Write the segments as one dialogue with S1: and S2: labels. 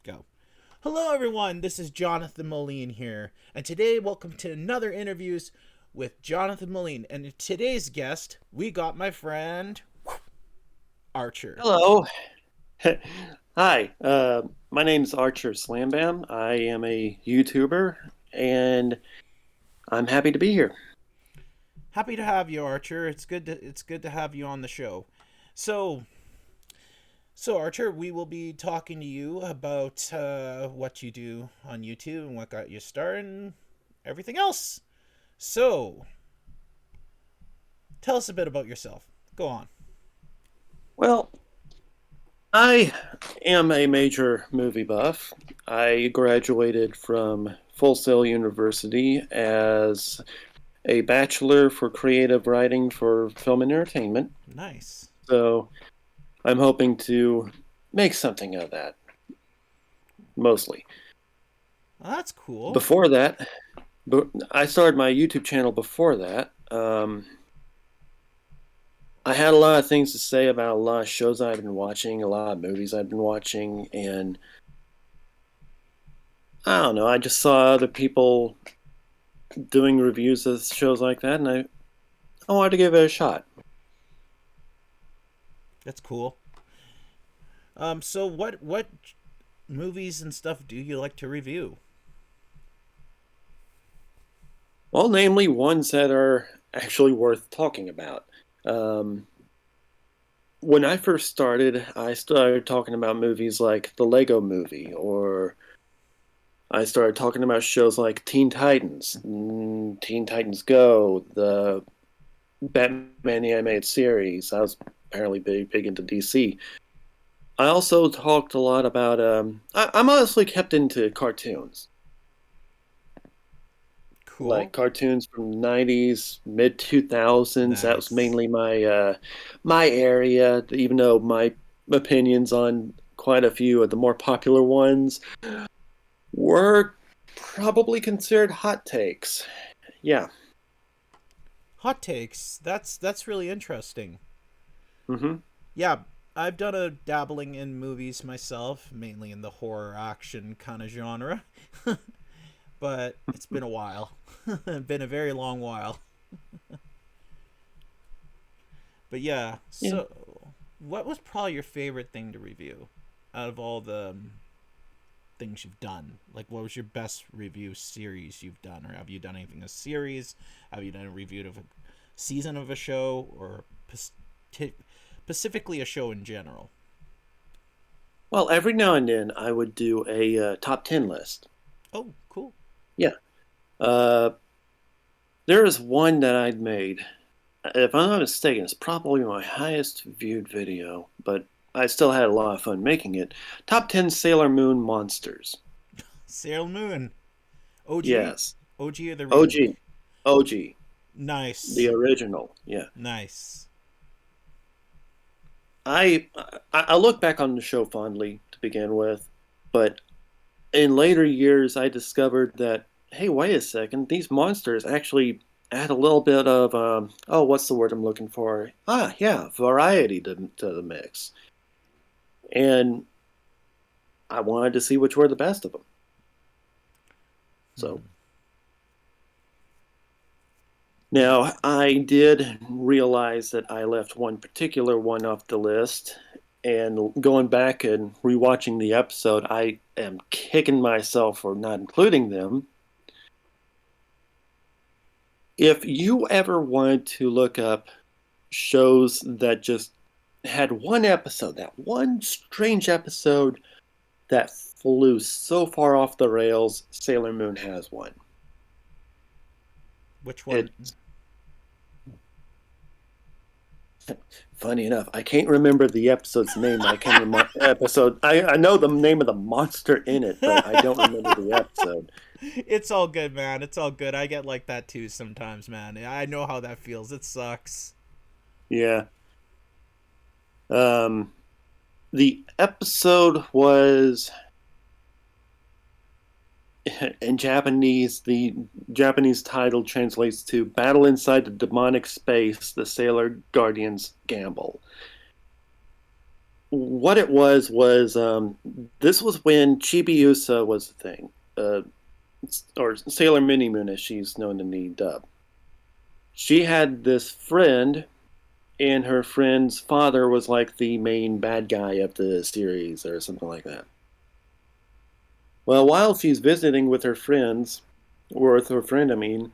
S1: Go. Hello, everyone. This is Jonathon Moline here, and today, welcome to another interviews with Jonathon Moline. And today's guest, we got my friend Archer.
S2: Hello. Hi. My name's Archer Slambam. I am a YouTuber, and I'm happy to be here.
S1: Happy to have you, Archer. It's good to have you on the show. So, so Archer, we will be talking to you about what you do on YouTube and what got you started, and everything else. So, tell us a bit about yourself. Go on.
S2: Well, I am a major movie buff. I graduated from Full Sail University as a bachelor for creative writing for film and entertainment.
S1: Nice.
S2: So I'm hoping to make something of that, mostly.
S1: Well, that's cool.
S2: Before that, I started my YouTube channel before that. I had a lot of things to say about a lot of shows I've been watching, a lot of movies I've been watching, and I don't know. I just saw other people doing reviews of shows like that, and I wanted to give it a shot.
S1: That's cool. So what movies and stuff do you like to review?
S2: Well, namely ones that are actually worth talking about. Um, when I first started, I started talking about movies like the Lego Movie, or I started talking about shows like Teen Titans, Teen Titans Go, the Batman the Animated Series. I was apparently big into DC. I also talked a lot about. I'm honestly kept into cartoons, like
S1: Cool.
S2: cartoons from the '90s, mid 2000s. That was
S1: Nice.
S2: mainly my area. Even though my opinions on quite a few of the more popular ones were probably considered hot takes. Yeah.
S1: Hot takes. That's really interesting.
S2: hmm
S1: Yeah, I've done a dabbling in movies myself, mainly in the horror action kind of genre, but it's been a while. Been a very long while. But yeah,
S2: Yeah.
S1: so what was probably your favorite thing to review out of all the things you've done? Like, what was your best review series you've done, or have you done anything a series? Have you done a review of a season of a show, or specifically a show in general?
S2: Well, every now and then I would do a top 10 list.
S1: Oh, cool.
S2: Yeah. Uh, there is one that I'd made. If I'm not mistaken, it's probably my highest viewed video, but I still had a lot of fun making it. Top 10 Sailor Moon monsters.
S1: Sailor Moon. OG,
S2: Yes.
S1: OG or the
S2: OG.
S1: remake?
S2: OG. The
S1: Nice,
S2: original. Yeah.
S1: nice.
S2: I I look back on the show fondly to begin with, but in later years I discovered that hey, wait a second, these monsters actually add a little bit of oh, what's the word I'm looking for? Ah, yeah, variety to the mix, and I wanted to see which were the best of them. So
S1: Hmm.
S2: now I did realize that I left one particular one off the list, and going back and rewatching the episode, I am kicking myself for not including them. If you ever wanted to look up shows that just had one episode, that one strange episode that flew so far off the rails, Sailor Moon has one.
S1: Which one?
S2: It's funny enough, I can't remember the episode's name. I can remember episode. I know the name of the monster in it, but I don't remember the episode.
S1: It's all good, man. It's all good. I get like that too sometimes, man. I know how that feels. It sucks.
S2: Yeah. Um, the episode was in Japanese, the Japanese title translates to Battle Inside the Demonic Space, the Sailor Guardians Gamble. what it was this was when Chibiusa was a thing, uh, or Sailor Mini Moon as she's known in the dub. She had this friend, and her friend's father was like the main bad guy of the series or something like that. Well, while she's visiting with her friends, or with her friend, I mean,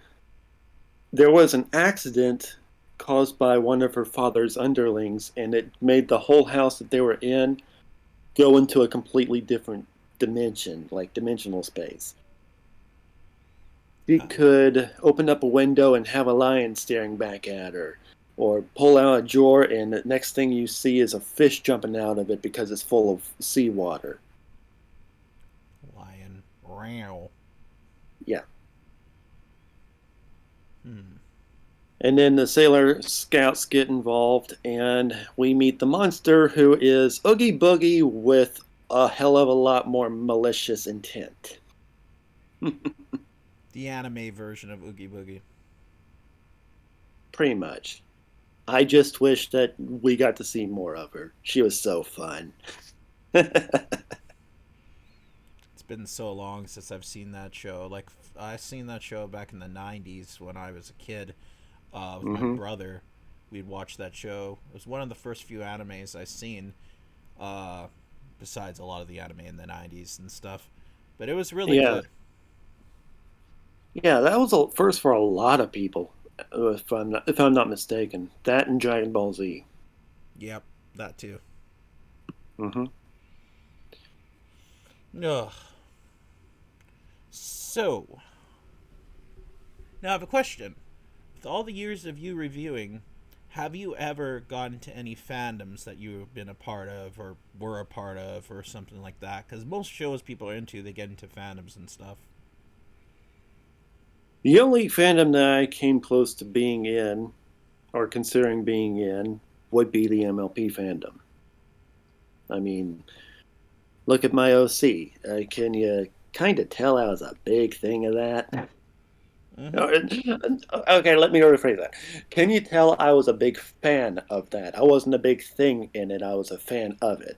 S2: there was an accident caused by one of her father's underlings, and it made the whole house that they were in go into a completely different dimension, like dimensional space. She
S1: Uh,
S2: could open up a window and have a lion staring back at her, or pull out a drawer, and the next thing you see is a fish jumping out of it because it's full of seawater.
S1: Lion. Row.
S2: Yeah.
S1: Hmm.
S2: And then the Sailor Scouts get involved, and we meet the monster, who is Oogie Boogie with a hell of a lot more malicious intent.
S1: The anime version of Oogie Boogie.
S2: Pretty much. I just wish that we got to see more of her. She was so fun.
S1: It's been so long since I've seen that show. Like, I seen that show back in the 90s when I was a kid with my
S2: Hmm.
S1: brother. We'd watch that show. It was one of the first few animes I seen, uh, besides a lot of the anime in the 90s and stuff. But it was really
S2: Yeah,
S1: good.
S2: yeah, that was a first for a lot of people, if I'm not mistaken. That and Dragon Ball Z.
S1: Yep, that too.
S2: Hmm.
S1: Ugh. So, now I have a question. With all the years of you reviewing, have you ever gotten to any fandoms that you've been a part of or were a part of or something like that? Because most shows people are into, they get into fandoms and stuff.
S2: The only fandom that I came close to being in, or considering being in, would be the MLP fandom. I mean, look at my OC. Can you kind of tell I was a big thing of that?
S1: Mm-hmm.
S2: Okay, let me rephrase that. Can you tell I was a big fan of that? I wasn't a big thing in it, I was a fan of it.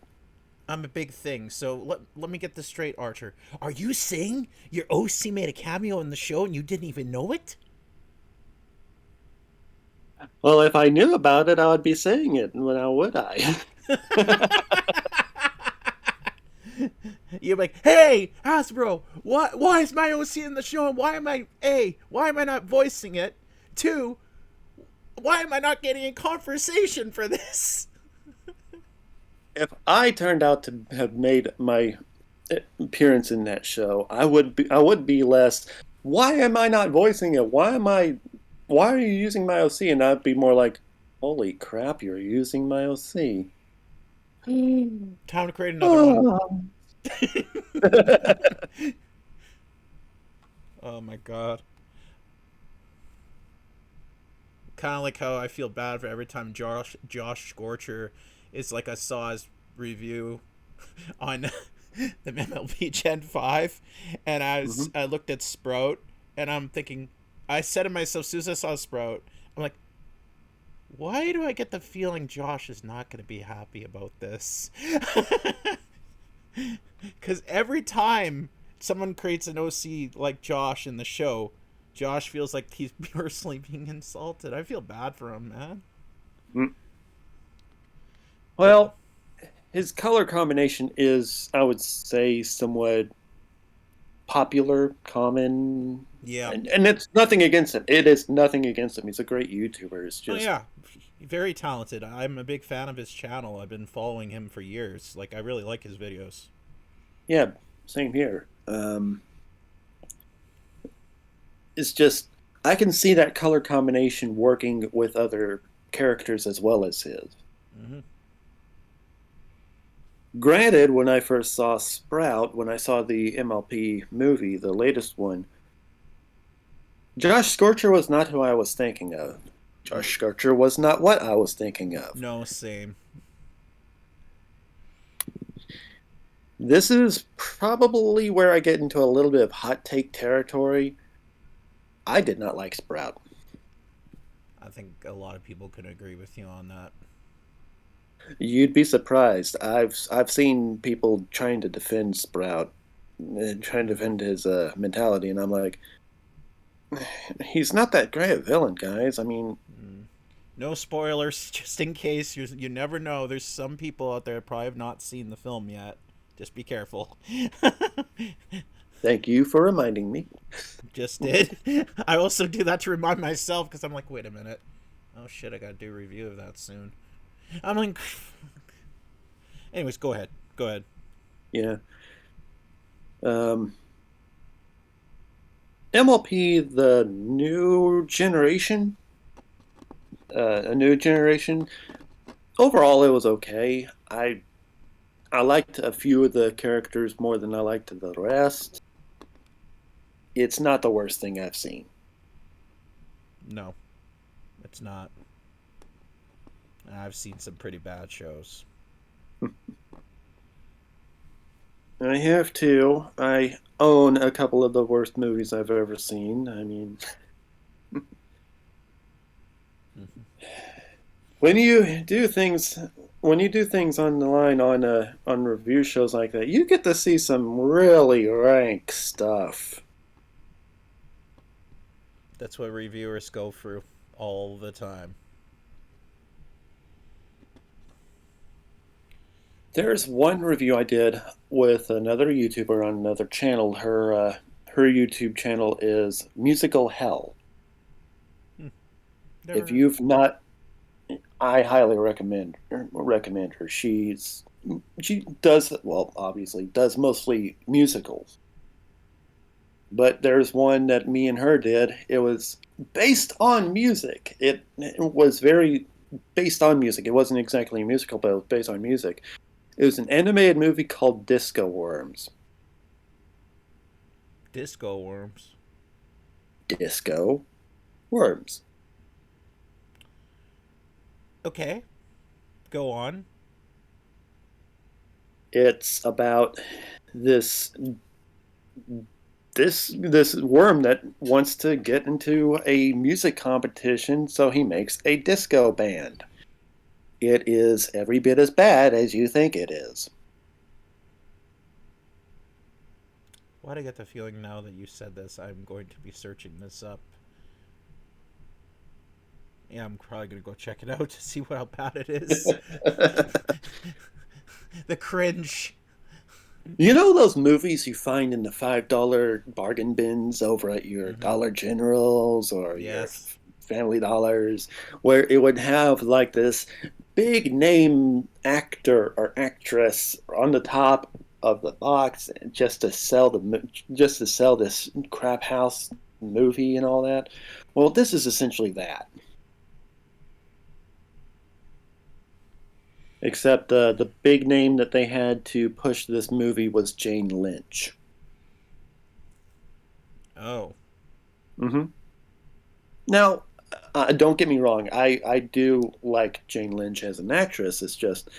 S1: I'm a big thing, so let me get this straight, Archer. Are you saying your OC made a cameo in the show and you didn't even know it?
S2: Well, if I knew about it, I would be saying it. Well, now would I?
S1: You're like, hey, Hasbro, why is my OC in the show and why am I not voicing it? Two, why am I not getting a conversation for this?
S2: If I turned out to have made my appearance in that show, I would be less. Why am I not voicing it? Why are you using my OC? And I'd be more like, holy crap, you're using my OC.
S1: Time to create another one.
S2: Oh.
S1: Oh my god. Kind of like how I feel bad for every time Josh Scorcher is like I saw his review on the MLB Gen 5 and
S2: Mhm.
S1: I looked at Sprout and I'm thinking I said to myself as soon as I saw Sprout, I'm like, why do I get the feeling Josh is not going to be happy about this? Because every time someone creates an OC like Josh in the show, Josh feels like he's personally being insulted. I feel bad for him, man.
S2: Mm.
S1: But
S2: Well, his color combination is, I would say, somewhat popular, common,
S1: yeah,
S2: and it's nothing against him. It is nothing against him. He's a great YouTuber. It's
S1: oh
S2: just,
S1: yeah, very talented. I'm a big fan of his channel. I've been following him for years. Like I really like his videos.
S2: yeah, same here. It's just, I can see that color combination working with other characters as well as his.
S1: Hmm.
S2: Granted, when I first saw Sprout, when I saw the MLP movie, the latest one, Josh Scorcher was not who I was thinking of. Josh Scorcher was not what I was thinking of.
S1: No, same.
S2: This is probably where I get into a little bit of hot take territory. I did not like Sprout.
S1: I think a lot of people could agree with you on that.
S2: You'd be surprised. I've seen people trying to defend Sprout, and trying to defend his mentality, and I'm like, he's not that great a villain, guys. I mean,
S1: No spoilers, just in case. You never know. There's some people out there that probably have not seen the film yet. Just be careful.
S2: thank you for reminding me.
S1: Just did. I also do that to remind myself because I'm like, wait a minute. Oh shit, I gotta do a review of that soon. I'm like, anyways, go ahead. Go ahead.
S2: Yeah. Um, MLP, the new generation, a new generation. Overall, it was okay. I liked a few of the characters more than I liked the rest. It's not the worst thing I've seen.
S1: No, it's not. I've seen some pretty bad shows.
S2: I have to. I own a couple of the worst movies I've ever seen. I mean,
S1: Mm-hmm.
S2: when you do things when you do things on the line on review shows like that, you get to see some really rank stuff.
S1: That's what reviewers go through all the time.
S2: There's one review I did with another YouTuber on another channel. Her YouTube channel is Musical Hell.
S1: Hmm.
S2: If
S1: Never.
S2: you've not, I highly recommend her. She does, well, obviously does mostly musicals, but there's one that me and her did. It was based on music. It was very based on music. It wasn't exactly a musical, but it was based on music. It was an animated movie called Disco Worms.
S1: Disco worms.
S2: Disco Worms.
S1: Okay, go on.
S2: It's about this this worm that wants to get into a music competition, so he makes a disco band. It is every bit as bad as you think it is.
S1: Why do I get the feeling now that you said this, I'm going to be searching this up? Yeah, I'm probably gonna go check it out to see how bad it is. The cringe.
S2: You know those movies you find in the $5 bargain bins over at your
S1: Mm-hmm.
S2: Dollar Generals or your
S1: Yes.
S2: Family Dollars, where it would have like this big name actor or actress on the top of the box just to sell this crap house movie and all that. Well, this is essentially that, except the big name that they had to push this movie was Jane Lynch.
S1: Oh.
S2: Hmm. Now, don't get me wrong. I do like Jane Lynch as an actress. It's just,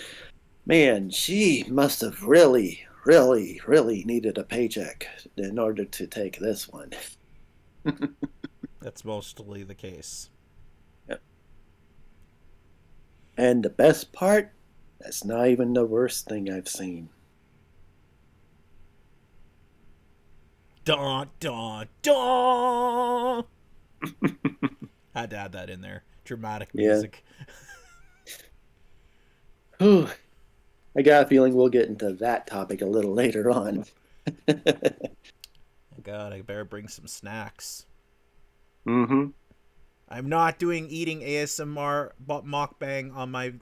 S2: man, she must have really, really, really needed a paycheck in order to take this one.
S1: That's mostly the case.
S2: And the best part, that's not even the worst thing I've seen.
S1: Dun dun dun. Had to add that in there. Dramatic
S2: Yeah.
S1: music.
S2: Whew. I got a feeling we'll get into that topic a little later on.
S1: God, I better bring some snacks.
S2: Hmm.
S1: I'm not doing eating ASMR mockbang on my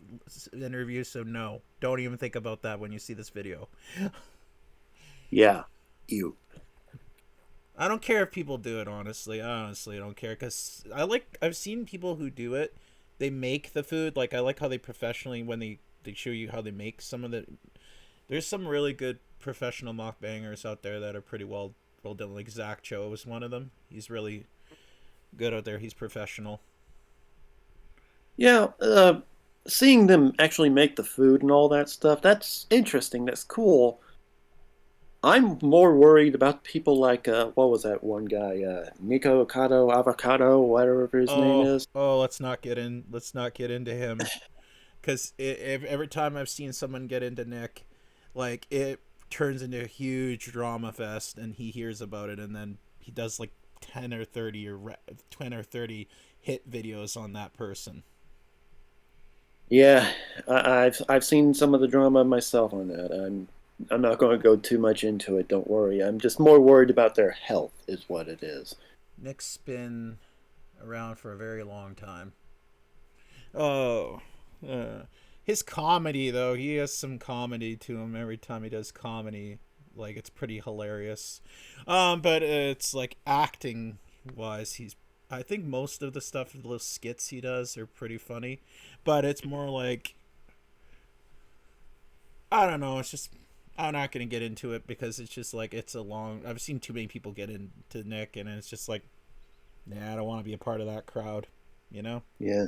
S1: interview, so no. Don't even think about that when you see this video.
S2: Yeah, you.
S1: I don't care if people do it, honestly. I honestly don't care because I've seen people who do it. They make the food. Like, I like how they professionally, when they show you how they make some of the. There's some really good professional mockbangers out there that are pretty well done. Like, Zach Cho is one of them. He's really good out there. He's professional.
S2: Yeah, seeing them actually make the food and all that stuff, that's interesting. That's cool. I'm more worried about people like, what was that one guy? Nico Avocado, whatever his name
S1: Oh,
S2: is.
S1: oh, let's not get into him. because every time I've seen someone get into Nick, like it turns into a huge drama fest, and he hears about it, and then he does like 10 or 30 hit videos on that person.
S2: Yeah, I've seen some of the drama myself on that. I'm not going to go too much into it. Don't worry. I'm just more worried about their health, is what it is.
S1: Nick's been around for a very long time. Oh, uh, his comedy though, he has some comedy to him every time he does comedy. Like it's pretty hilarious. But it's like acting wise, he's. I think most of the stuff, the little skits he does, are pretty funny. But it's more like I don't know. It's just I'm not gonna get into it because it's just like it's a long. I've seen too many people get into Nick, and it's just like, nah, I don't want to be a part of that crowd. You know.
S2: Yeah.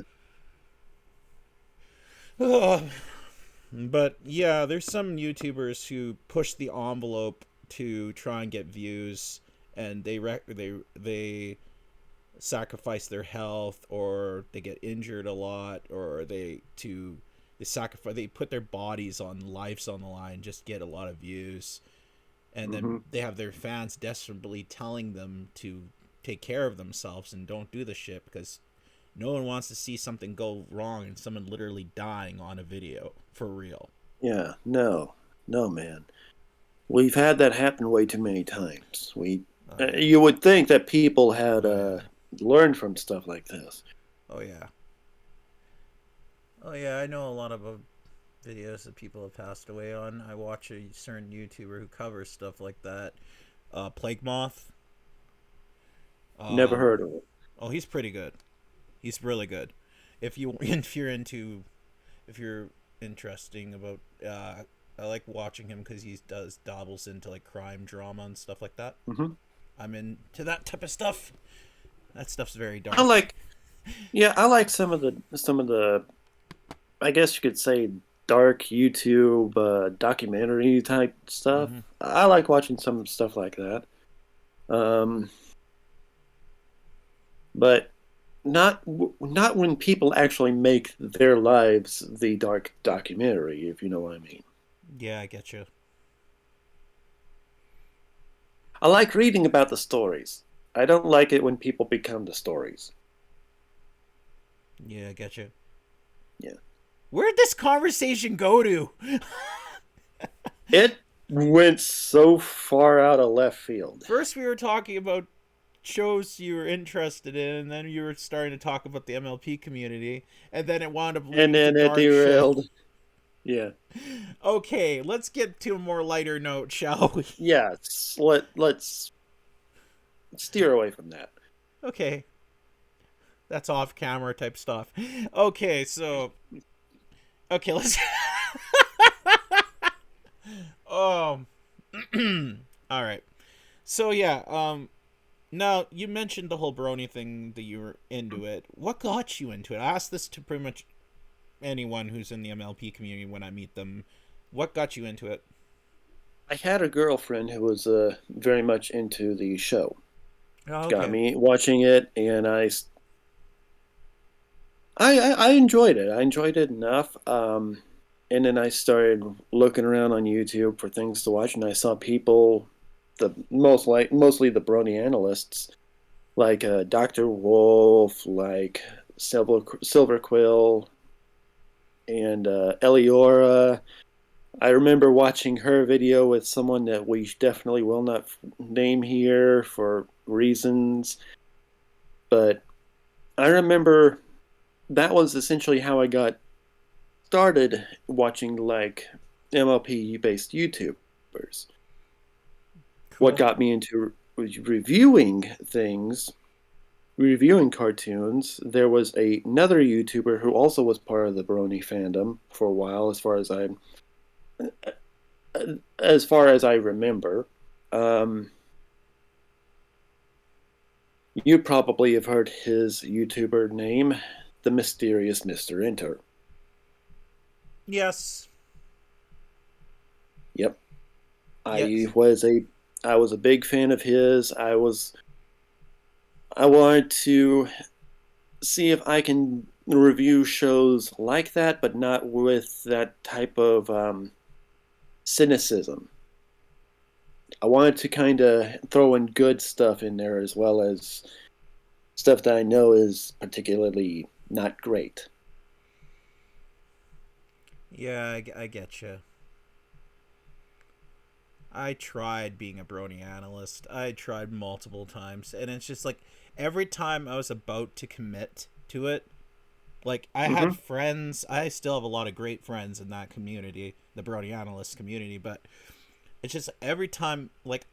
S1: But yeah, there's some YouTubers who push the envelope to try and get views, and they sacrifice their health, or they get injured a lot, or they put their bodies on lives on the line just to get a lot of views, and then
S2: Hmm.
S1: they have their fans desperately telling them to take care of themselves and don't do the shit because no one wants to see something go wrong and someone literally dying on a video for real.
S2: Yeah. No. No, man. We've had that happen way too many times.
S1: Oh yeah.
S2: You would think that people had
S1: Oh yeah.
S2: learned from stuff like this.
S1: Oh yeah. Oh yeah. I know a lot of videos that people have passed away on. I watch a certain YouTuber who covers stuff like that. Plague Moth.
S2: Never
S1: Um.
S2: heard of it.
S1: Oh, he's pretty good. He's really good. If you if you're into if you're interesting about I like watching him because he does dabbles into like crime drama and stuff like that.
S2: Hmm.
S1: I'm into that type of stuff. That stuff's very
S2: I
S1: dark.
S2: like, yeah, I like some of the, I guess you could say, dark YouTube documentary type stuff.
S1: Mm-hmm.
S2: I like watching some stuff like that. Um, but not when people actually make their lives the dark documentary, if you know what I mean.
S1: Yeah, I get you.
S2: I like reading about the stories. I don't like it when people become the stories.
S1: Yeah, I get you.
S2: Yeah.
S1: Where'd this conversation go to?
S2: It went so far out of left field.
S1: First, we were talking about shows you were interested in, and then you were starting to talk about the MLP community, and then it wound up
S2: And
S1: leading to
S2: then it
S1: dark shit.
S2: derailed. Yeah.
S1: Okay, let's get to a more lighter note, shall we?
S2: Yeah. Let's steer away from that.
S1: Okay, that's off camera type stuff. Okay, so let's. um, all right. So yeah, now you mentioned the whole brony thing that you were into it. What got you into it? I ask this to pretty much anyone who's in the MLP community when I meet them. What got you into it?
S2: I had a girlfriend who was very much into the show.
S1: Oh,
S2: Got
S1: okay.
S2: me watching it, and I enjoyed it. I enjoyed it enough. And then I started looking around on YouTube for things to watch, and I saw people, mostly the Brony analysts, like Dr. Wolf, like Silver Quill, and Eliora. I remember watching her video with someone that we definitely will not name here for reasons, but I remember that was essentially how I got started watching like MLP based YouTubers. What
S1: Cool.
S2: got me into reviewing things, reviewing cartoons, there was another YouTuber who also was part of the Brony fandom for a while, as far as I remember. Um, you probably have heard his YouTuber name, the mysterious Mr. Enter.
S1: Yes.
S2: Yep. I
S1: Yes.
S2: was a I was a big fan of his. I wanted to see if I can review shows like that, but not with that type of cynicism. I wanted to kind of throw in good stuff in there as well as stuff that I know is particularly not great.
S1: Yeah, I get you. I tried being a brony analyst. I tried multiple times, and it's just like every time I was about to commit to it, like I had
S2: Mm-hmm.
S1: friends. I still have a lot of great friends in that community, the brony analyst community. But it's just every time, like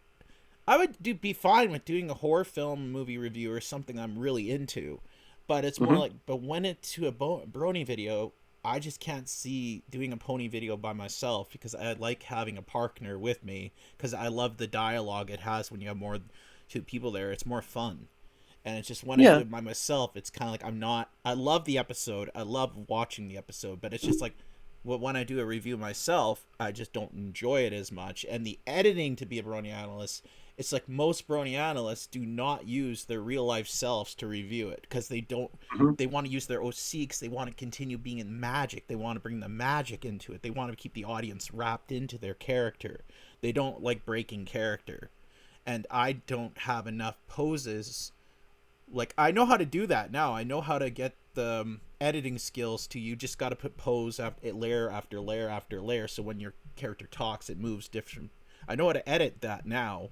S1: I would be fine with doing a horror film movie review or something I'm really into, but it's more
S2: Mm-hmm.
S1: like, but when it's to a brony video, I just can't see doing a pony video by myself because I like having a partner with me because I love the dialogue it has when you have more two people there. It's more fun. And it's just when I do
S2: Yeah.
S1: it by myself, it's kind of like I'm not. I love the episode. I love watching the episode, but it's just like when I do a review myself, I just don't enjoy it as much. And the editing to be a brony analyst, it's like most brony analysts do not use their real life selves to review it because they don't.
S2: Mm-hmm.
S1: They want to use their OC because they want to continue being in magic. They want to bring the magic into it. They want to keep the audience wrapped into their character. They don't like breaking character. And I don't have enough poses like I know how to do that now. I know how to get the editing skills to you just got to put pose after layer after layer after layer so when your character talks it moves different. I know how to edit that now,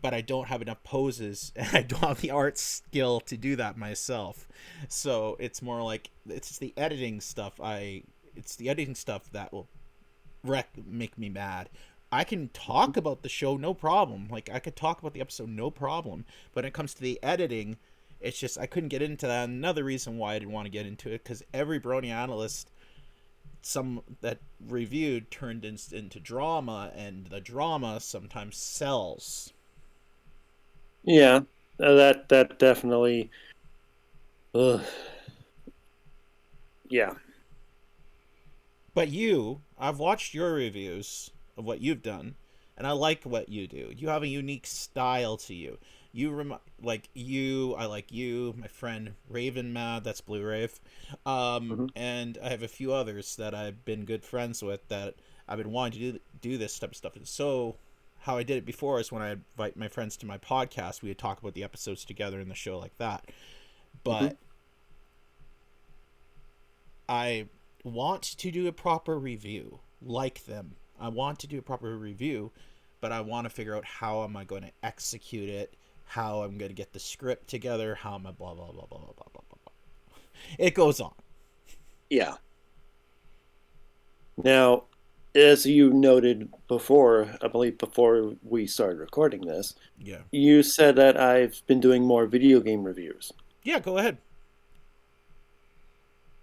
S1: but I don't have enough poses and I don't have the art skill to do that myself. So it's more like it's the editing stuff that will make me mad. I can talk about the show no problem. Like I could talk about the episode no problem. But when it comes to the editing, it's just I couldn't get into that. Another reason why I didn't want to get into it because every brony analyst, some that reviewed turned into drama, and the drama sometimes sells.
S2: Yeah. That definitely. Ugh. Yeah.
S1: But I've watched your reviews of what you've done, and I like what you do. You have a unique style to you. I like you, my friend Raven Mad, that's Blue Rave,
S2: Mm-hmm.
S1: and I have a few others that I've been good friends with that I've been wanting to do this type of stuff. And so, how I did it before is when I invite my friends to my podcast, we would talk about the episodes together in the show like that.
S2: Mm-hmm.
S1: But I want to do a proper review like them. I want to do a proper review, but I want to figure out how am I going to execute it, how I'm going to get the script together, how am I blah blah blah blah blah blah blah blah. It goes on.
S2: Yeah. Now, as you noted before, I believe before we started recording this,
S1: Yeah.
S2: you said that I've been doing more video game reviews.
S1: Yeah, go ahead.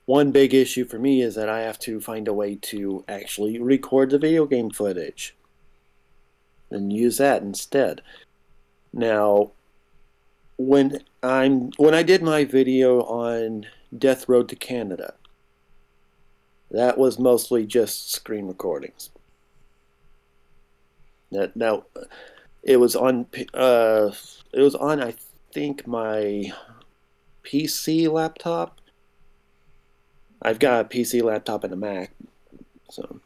S2: One big issue for me is that I have to find a way to actually record the video game footage and use that instead. Now, when I did my video on Death Road to Canada, that was mostly just screen recordings. Now it was on I think my PC laptop. I've got a PC laptop and a Mac, so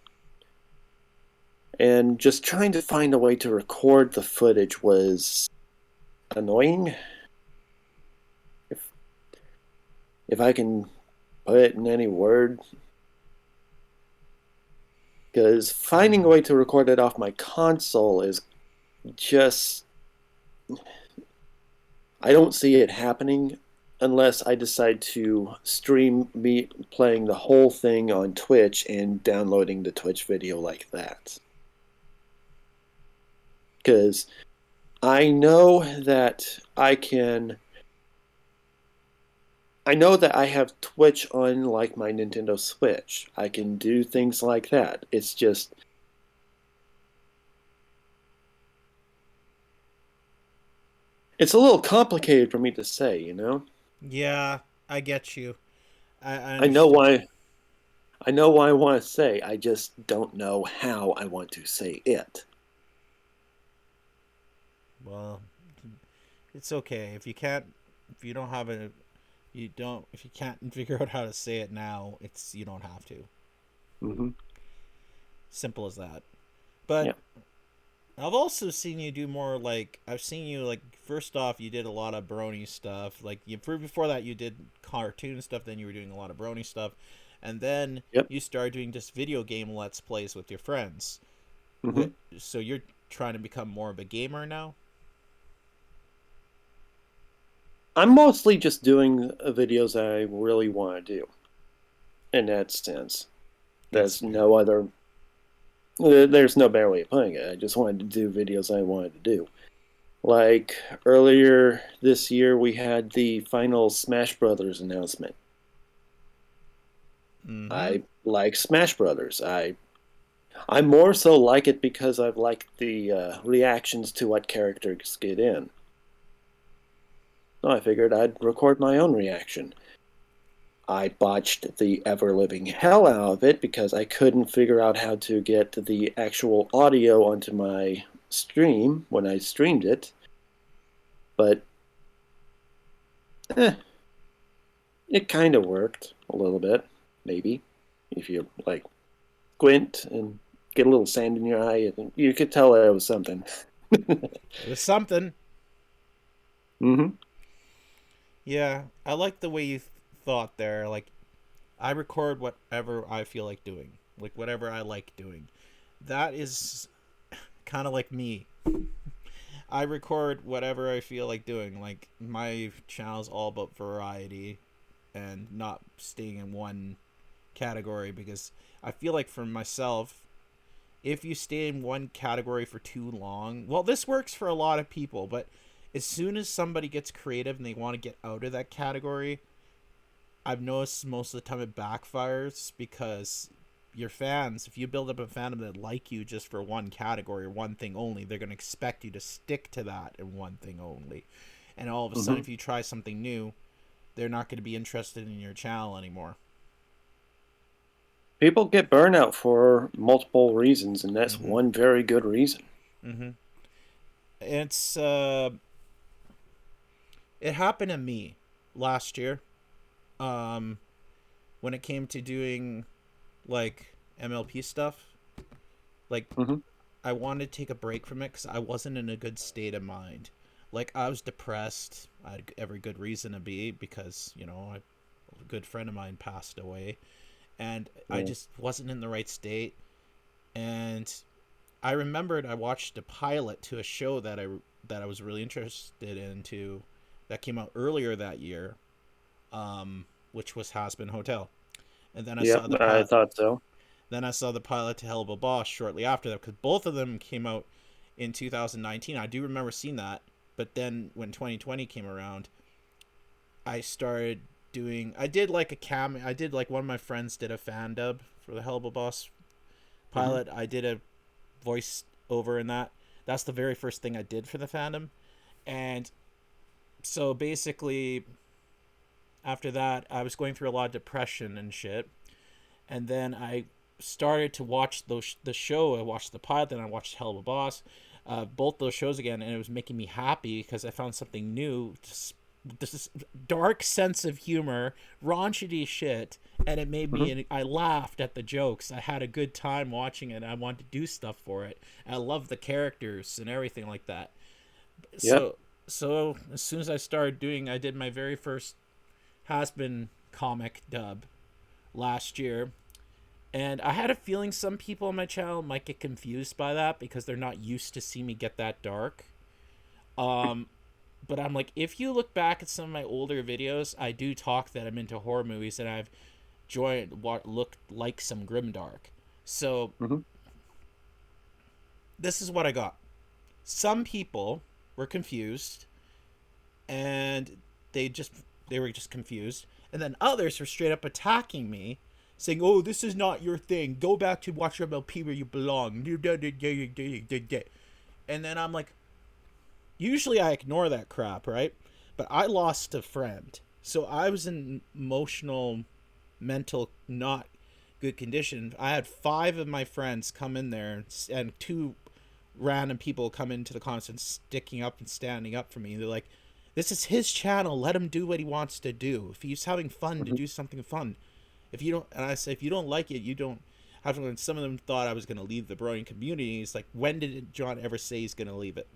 S2: and just trying to find a way to record the footage was annoying. If if I can put it in any word, because finding a way to record it off my console is just I don't see it happening unless I decide to stream me playing the whole thing on Twitch and downloading the Twitch video like that. Because I know that I know that I have Twitch on like my Nintendo Switch. I can do things like that. It's just it's a little complicated for me to say, you know?
S1: Yeah, I get you. I
S2: I know
S1: understand.
S2: why I know why I want to say, I just don't know how I want to say it.
S1: Well, it's okay if you can't, if you don't have a You don't, if you can't figure out how to say it now, it's, you don't have to.
S2: Hmm.
S1: Simple as that. But
S2: Yeah.
S1: I've also seen you do more, like, I've seen you, like, first off, you did a lot of brony stuff. Like, you, before that, you did cartoon stuff, then you were doing a lot of brony stuff. And then
S2: Yep.
S1: you started doing just video game Let's Plays with your friends.
S2: Hmm.
S1: So you're trying to become more of a gamer now?
S2: I'm mostly just doing videos I really want to do in that sense.
S1: That's
S2: There's
S1: fair.
S2: no other. There's no better way of putting it. I just wanted to do videos I wanted to do. Like earlier this year, we had the final Smash Brothers announcement.
S1: Mm-hmm.
S2: I like Smash Brothers. I more so like it because I've liked the reactions to what characters get in. So I figured I'd record my own reaction. I botched the ever living hell out of it because I couldn't figure out how to get the actual audio onto my stream when I streamed it. But eh, it kind of worked a little bit, maybe. If you like squint and get a little sand in your eye, you could tell that it was something.
S1: It was something.
S2: Hmm.
S1: Yeah, I like the way you thought there. Like, I record whatever I feel like doing, like whatever I like doing. That is kind of like me. I record whatever I feel like doing. Like, my channel's all about variety and not staying in one category, because I feel like for myself, if you stay in one category for too long, well, this works for a lot of people, but as soon as somebody gets creative and they want to get out of that category, I've noticed most of the time it backfires, because your fans, if you build up a fandom that like you just for one category or one thing only, they're going to expect you to stick to that and one thing only. And all of a sudden,
S2: Hmm.
S1: if you try something new, they're not going to be interested in your channel anymore.
S2: People get burnout for multiple reasons, and that's
S1: Mm-hmm.
S2: one very good reason.
S1: Mm-hmm. It's it happened to me last year. Um, when it came to doing like MLP stuff, like,
S2: Hmm.
S1: I wanted to take a break from it because I wasn't in a good state of mind. Like, I was depressed. I had every good reason to be, because, a good friend of mine passed away, and I
S2: Yeah.
S1: just wasn't in the right state. And I remembered I watched a pilot to a show that I was really interested into, that came out earlier that year, which was Hazbin Hotel. And then I
S2: Yep,
S1: saw the
S2: I
S1: pilot.
S2: thought so.
S1: Then I saw the pilot to Hell of a Boss shortly after that, because both of them came out in 2019. I do remember seeing that, but then when 2020 came around, I started doing. I did like a cam. I did, like, one of my friends did a fan dub for the Hell of a Boss
S2: Hmm.
S1: pilot. I did a voice over in that. That's the very first thing I did for the fandom, and so basically after that, I was going through a lot of depression and shit, and then I started to watch the show. I watched the pilot, then I watched Hell of a Boss, both those shows again, and it was making me happy because I found something new. This dark sense of humor, raunchy shit, and it made me.
S2: Hmm.
S1: And I laughed at the jokes. I had a good time watching it. And I wanted to do stuff for it. And I love the characters and everything like that.
S2: Yep.
S1: So as soon as I started doing, I did my very first Has Been comic dub last year, and I had a feeling some people on my channel might get confused by that because they're not used to see me get that dark. Um, but I'm like, if you look back at some of my older videos, I do talk that I'm into horror movies and I've joined what looked like some grimdark. So
S2: Hmm.
S1: this is what I got. Some people were confused, and they just they were just confused, and then others were straight up attacking me, saying, "Oh, this is not your thing. Go back to watch MLP where you belong." And then I'm like, usually I ignore that crap, right? But I lost a friend, so I was in emotional, mental, not good condition. I had five of my friends come in there, and two random people come into the comments and sticking up and standing up for me. They're like, This is his channel. Let him do what he wants to do. If he's having fun, to
S2: Mhm.
S1: do something fun. If you don't, and I say, if you don't like it, you don't have to. Some of them thought I was going to leave the brewing community. It's like, when did John ever say he's going to leave it?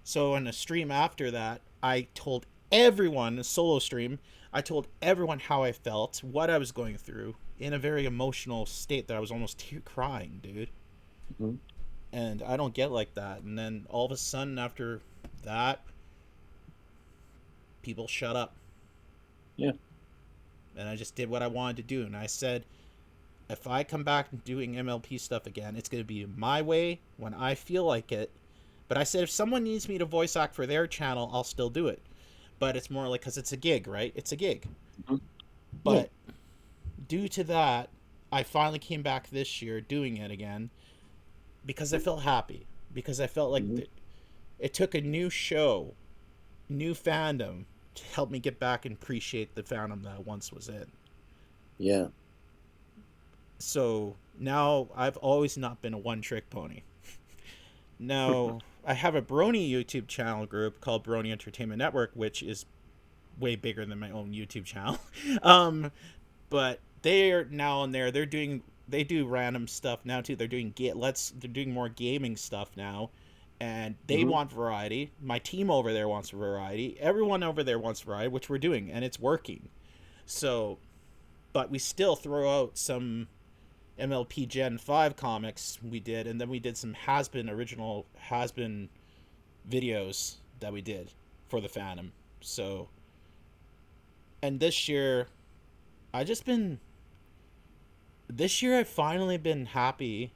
S1: So in a stream after that, I told everyone, a solo stream, I told everyone how I felt, what I was going through, in a very emotional state that I was almost crying, dude.
S2: Mhm.
S1: And I don't get like that. And then all of a sudden, after that, people shut up.
S2: Yeah.
S1: And I just did what I wanted to do. And I said, if I come back doing MLP stuff again, it's going to be my way when I feel like it. But I said, if someone needs me to voice act for their channel, I'll still do it. But it's more like, because it's a gig, right? It's a gig.
S2: Mhm. Yeah.
S1: But due to that, I finally came back this year doing it again because I felt happy. Because I felt like
S2: Mhm.
S1: it took a new show, new fandom to help me get back and appreciate the fandom that I once was in.
S2: Yeah.
S1: So now I've always not been a one trick pony. Now I have a Brony YouTube channel group called Brony Entertainment Network, which is way bigger than my own YouTube channel. um, but they are now on there. They do random stuff now too. They're doing more gaming stuff now, and they
S2: Mhm.
S1: want variety. My team over there wants variety. Everyone over there wants variety, which we're doing, and it's working. So, but we still throw out some MLP Gen 5 comics we did, and then we did some original has-been videos that we did for the Phantom. So, and I just been this year I've finally been happy.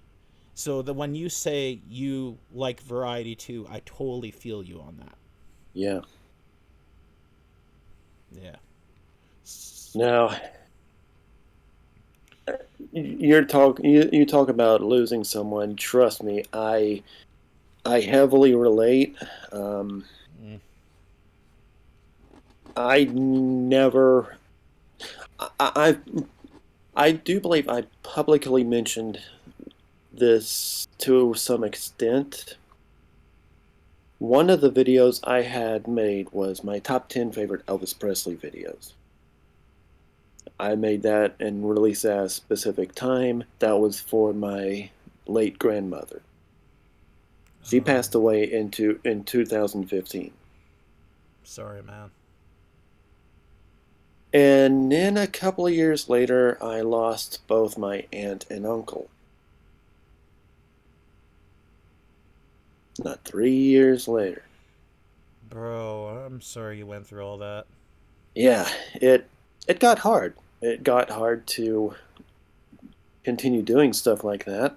S1: So that when you say you like variety too, I totally feel you on that.
S2: Yeah.
S1: Yeah.
S2: Now, you talk about losing someone. Trust me, I heavily relate. Um,
S1: Mm.
S2: I never. I I do believe I publicly mentioned this to some extent. One of the videos I had made was my top 10 favorite Elvis Presley videos. I made that and released at a specific time. That was for my late grandmother. She
S1: Oh,
S2: passed away in 2015.
S1: sorry, man.
S2: And then a couple of years later, I lost both my aunt and uncle. Not 3 years later.
S1: Bro, I'm sorry you went through all that.
S2: Yeah, it got hard. It got hard to continue doing stuff like that.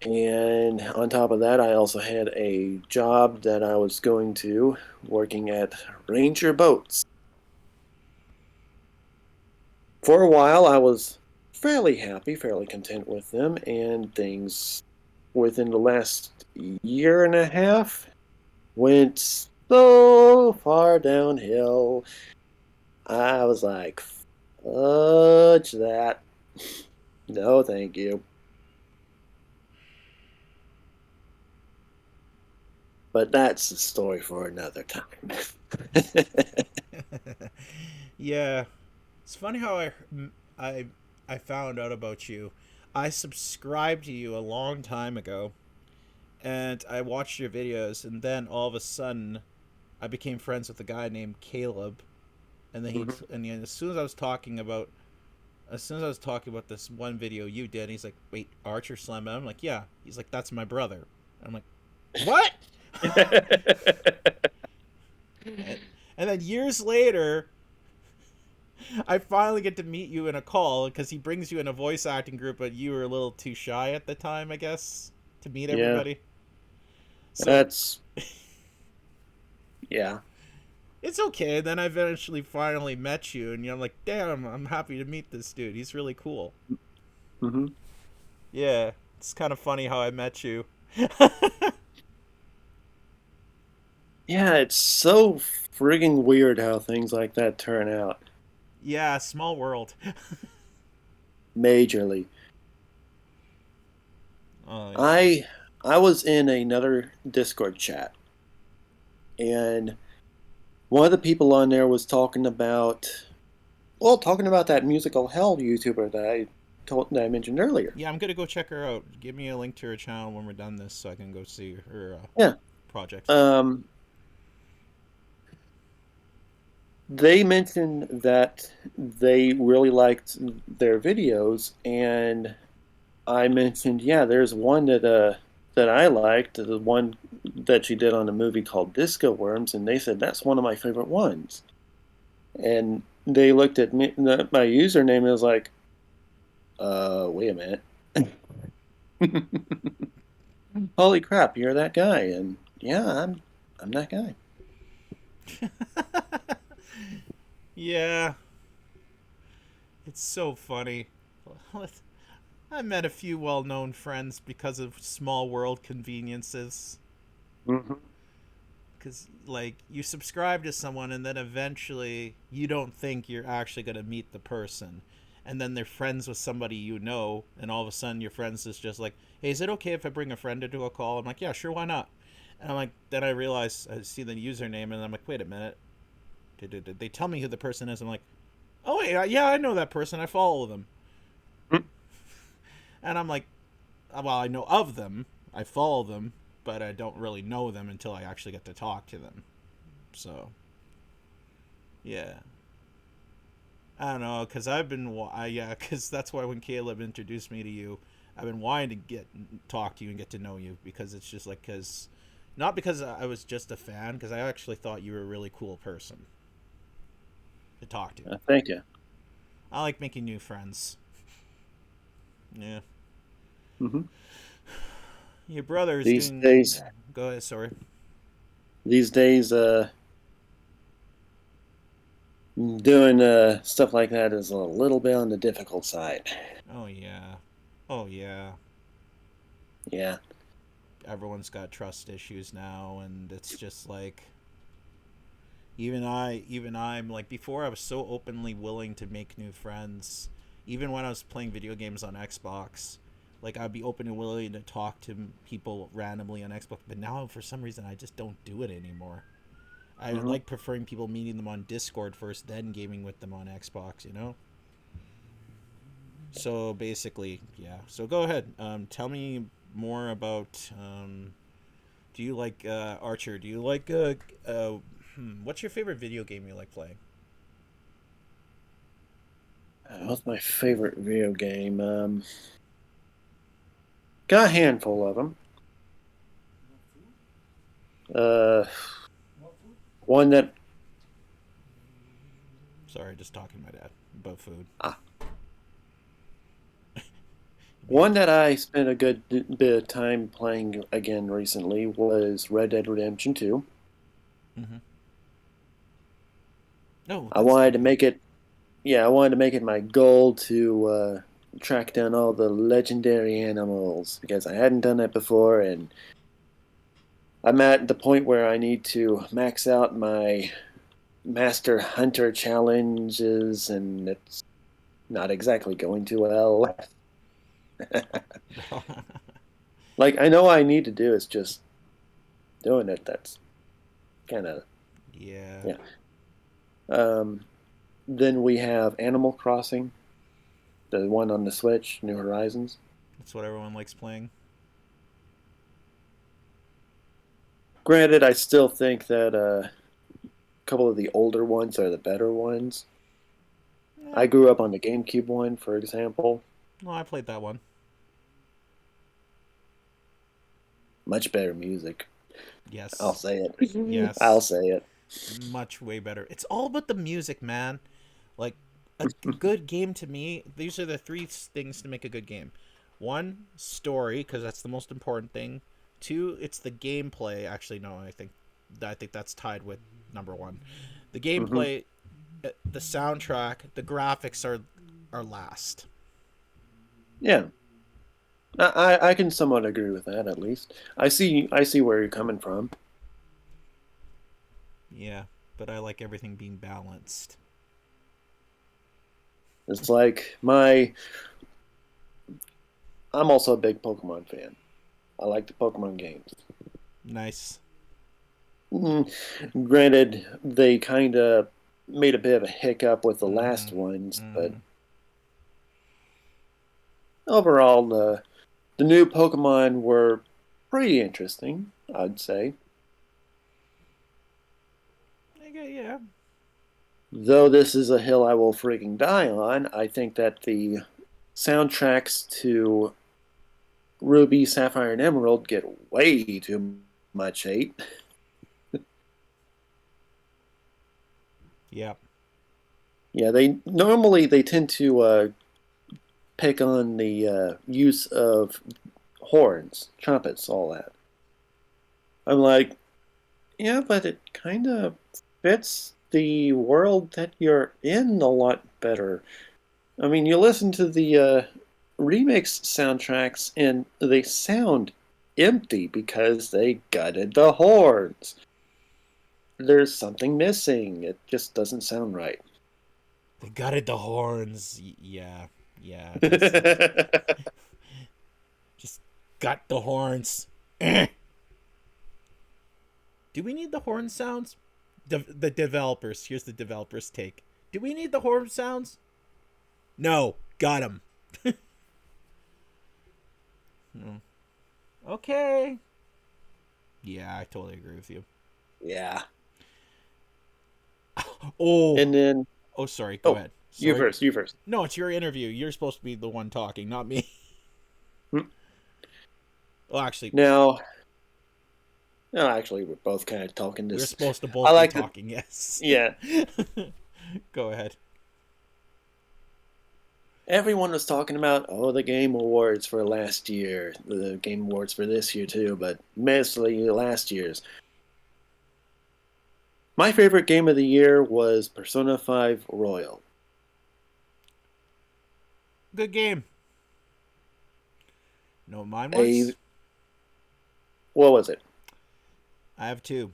S2: And on top of that, I also had a job that I was going to working at Ranger Boats. For a while, I was fairly happy, fairly content with them, and things within the last year and a half went so far downhill. I was like, fudge that. No, thank you. But that's a story for another time.
S1: Yeah, it's funny how I I found out about you. I subscribed to you a long time ago, and I watched your videos, and then all of a sudden, I became friends with a guy named Caleb, and then
S2: Mhm.
S1: as soon as I was talking about this one video you did, he's like, "Wait, Archer Slam?" I'm like, "Yeah." He's like, "That's my brother." I'm like, "What?" and, and then years later, I finally get to meet you in a call because he brings you in a voice acting group, but you were a little too shy at the time, I guess, to meet
S2: Yeah,
S1: everybody. So
S2: that's yeah.
S1: it's okay. Then I eventually finally met you, and I'm like, damn, I'm happy to meet this dude. He's really cool.
S2: Hmm.
S1: Yeah, it's kind of funny how I met you.
S2: Yeah, it's so frigging weird how things like that turn out.
S1: Yeah, small world.
S2: Majorly.
S1: Oh yeah.
S2: I I was in another Discord chat and one of the people on there was talking about that musical hell YouTuber that I mentioned earlier.
S1: Yeah, I'm gonna go check her out. Give me a link to her channel when we're done this, so I can go see her
S2: Yeah.
S1: project.
S2: Um, they mentioned that they really liked their videos, and I mentioned, yeah, there's one that I liked, the one that she did on a movie called Disco Worms, and they said that's one of my favorite ones. And they looked at me, my username, and was like, wait a minute. Holy crap, you're that guy. And yeah, I'm that guy.
S1: Yeah, it's so funny. I met a few well-known friends because of small world conveniences.
S2: Hmm.
S1: Because, like, you subscribe to someone and then eventually you don't think you're actually going to meet the person. And then they're friends with somebody you know, and all of a sudden your friends is just like, hey, is it okay if I bring a friend into a call? I'm like, yeah, sure, why not? And I'm like, then I realize, I see the username, and I'm like, wait a minute. Did they tell me who the person is? I'm like, oh, wait, yeah, I know that person. I follow them. And I'm like, well, I know of them. I follow them, but I don't really know them until I actually get to talk to them. So, yeah. I don't know, because yeah, because that's why when Caleb introduced me to you, I've been wanting to talk to you and get to know you, because it's just like, not because I was just a fan, because I actually thought you were a really cool person to talk to.
S2: Thank you.
S1: I like making new friends. Yeah.
S2: Hmm.
S1: Your brother is
S2: These
S1: doing.
S2: days,
S1: Go ahead, sorry.
S2: these days, doing stuff like that is a little bit on the difficult side.
S1: Oh, yeah. Oh, yeah.
S2: Yeah.
S1: Everyone's got trust issues now, and it's just like, even I'm like, before I was so openly willing to make new friends, even when I was playing video games on Xbox. Like, I'd be open and willing to talk to people randomly on Xbox, but now for some reason I just don't do it anymore. I
S2: Hmm.
S1: like preferring people meeting them on Discord first, then gaming with them on Xbox. So basically, yeah. So go ahead. Tell me more about. Do you like Archer? Do you like what's your favorite video game you like playing?
S2: What's my favorite video game? Got a handful of them. Uh, one that
S1: Sorry, just talking to my dad about food.
S2: ah,
S1: Maybe.
S2: one that I spent a good bit of time playing again recently was Red Dead Redemption 2.
S1: Mm-hmm. No,
S2: I
S1: that's the
S2: wanted to
S1: one.
S2: make it, yeah, I wanted to make it my goal to track down all the legendary animals because I hadn't done that before, and I'm at the point where I need to max out my Master Hunter challenges, and it's not exactly going too well. Like, I know I need to do, it's just doing it. That's kind of,
S1: Yeah,
S2: yeah. Um, then we have Animal Crossing, the one on the Switch, New Horizons.
S1: that's what everyone likes playing.
S2: Granted, I still think that a couple of the older ones are the better ones.
S1: Yeah.
S2: I grew up on the GameCube one, for example.
S1: No, I played that one.
S2: Much better music. I'll
S1: Yes.
S2: say it. I'll
S1: Yes.
S2: say it.
S1: Much way better. It's all about the music, man. Like, a good game to me, these are the three things to make a good game. One, story, because that's the most important thing. Two, it's the gameplay. Actually, no, I think that's tied with number one. The
S2: Hmm.
S1: gameplay, the soundtrack, the graphics are last.
S2: Yeah, I can somewhat agree with that. At least I see where you're coming from.
S1: Yeah, but I like everything being balanced.
S2: It's like my I'm also a big Pokemon fan. I like the Pokemon games.
S1: Nice.
S2: Mm, Granted, they kind of made a bit of a hiccup with the
S1: Mm-hmm.
S2: last ones, but
S1: Mm-hmm.
S2: overall, the new Pokemon were pretty interesting, I'd say.
S1: Okay, yeah.
S2: Though this is a hill I will freaking die on, I think that the soundtracks to Ruby, Sapphire, and Emerald get way too much hate.
S1: Yeah.
S2: Yeah, they tend to pick on the use of horns, trumpets, all that. I'm like, yeah, but it kind of fits the world that you're in a lot better. I mean, you listen to the remix soundtracks and they sound empty because they gutted the horns. There's something missing. It just doesn't sound right.
S1: They gutted the horns. Yeah. Yeah. That's just gut the horns. Do we need the horn sounds? The developers. Here's the developers' take. Do we need the horn sounds? No. Got him. Okay. Yeah, I totally agree with you.
S2: Yeah.
S1: Oh.
S2: And then,
S1: Oh, sorry. Go
S2: oh,
S1: ahead.
S2: you
S1: Sorry.
S2: first, you first.
S1: No, it's your interview. You're supposed to be the one talking, not me.
S2: Hmm.
S1: Well, actually,
S2: Now, no, actually, we're both kind of talking
S1: we're
S2: this.
S1: supposed to
S2: I
S1: both be
S2: like to,
S1: talking, yes.
S2: yeah.
S1: Go ahead.
S2: Everyone was talking about, oh, the Game Awards for last year, the Game Awards for this year too, but mostly last year's. My favorite game of the year was Persona 5 Royal.
S1: Good game. No, mine
S2: A,
S1: was.
S2: what was it?
S1: I have two.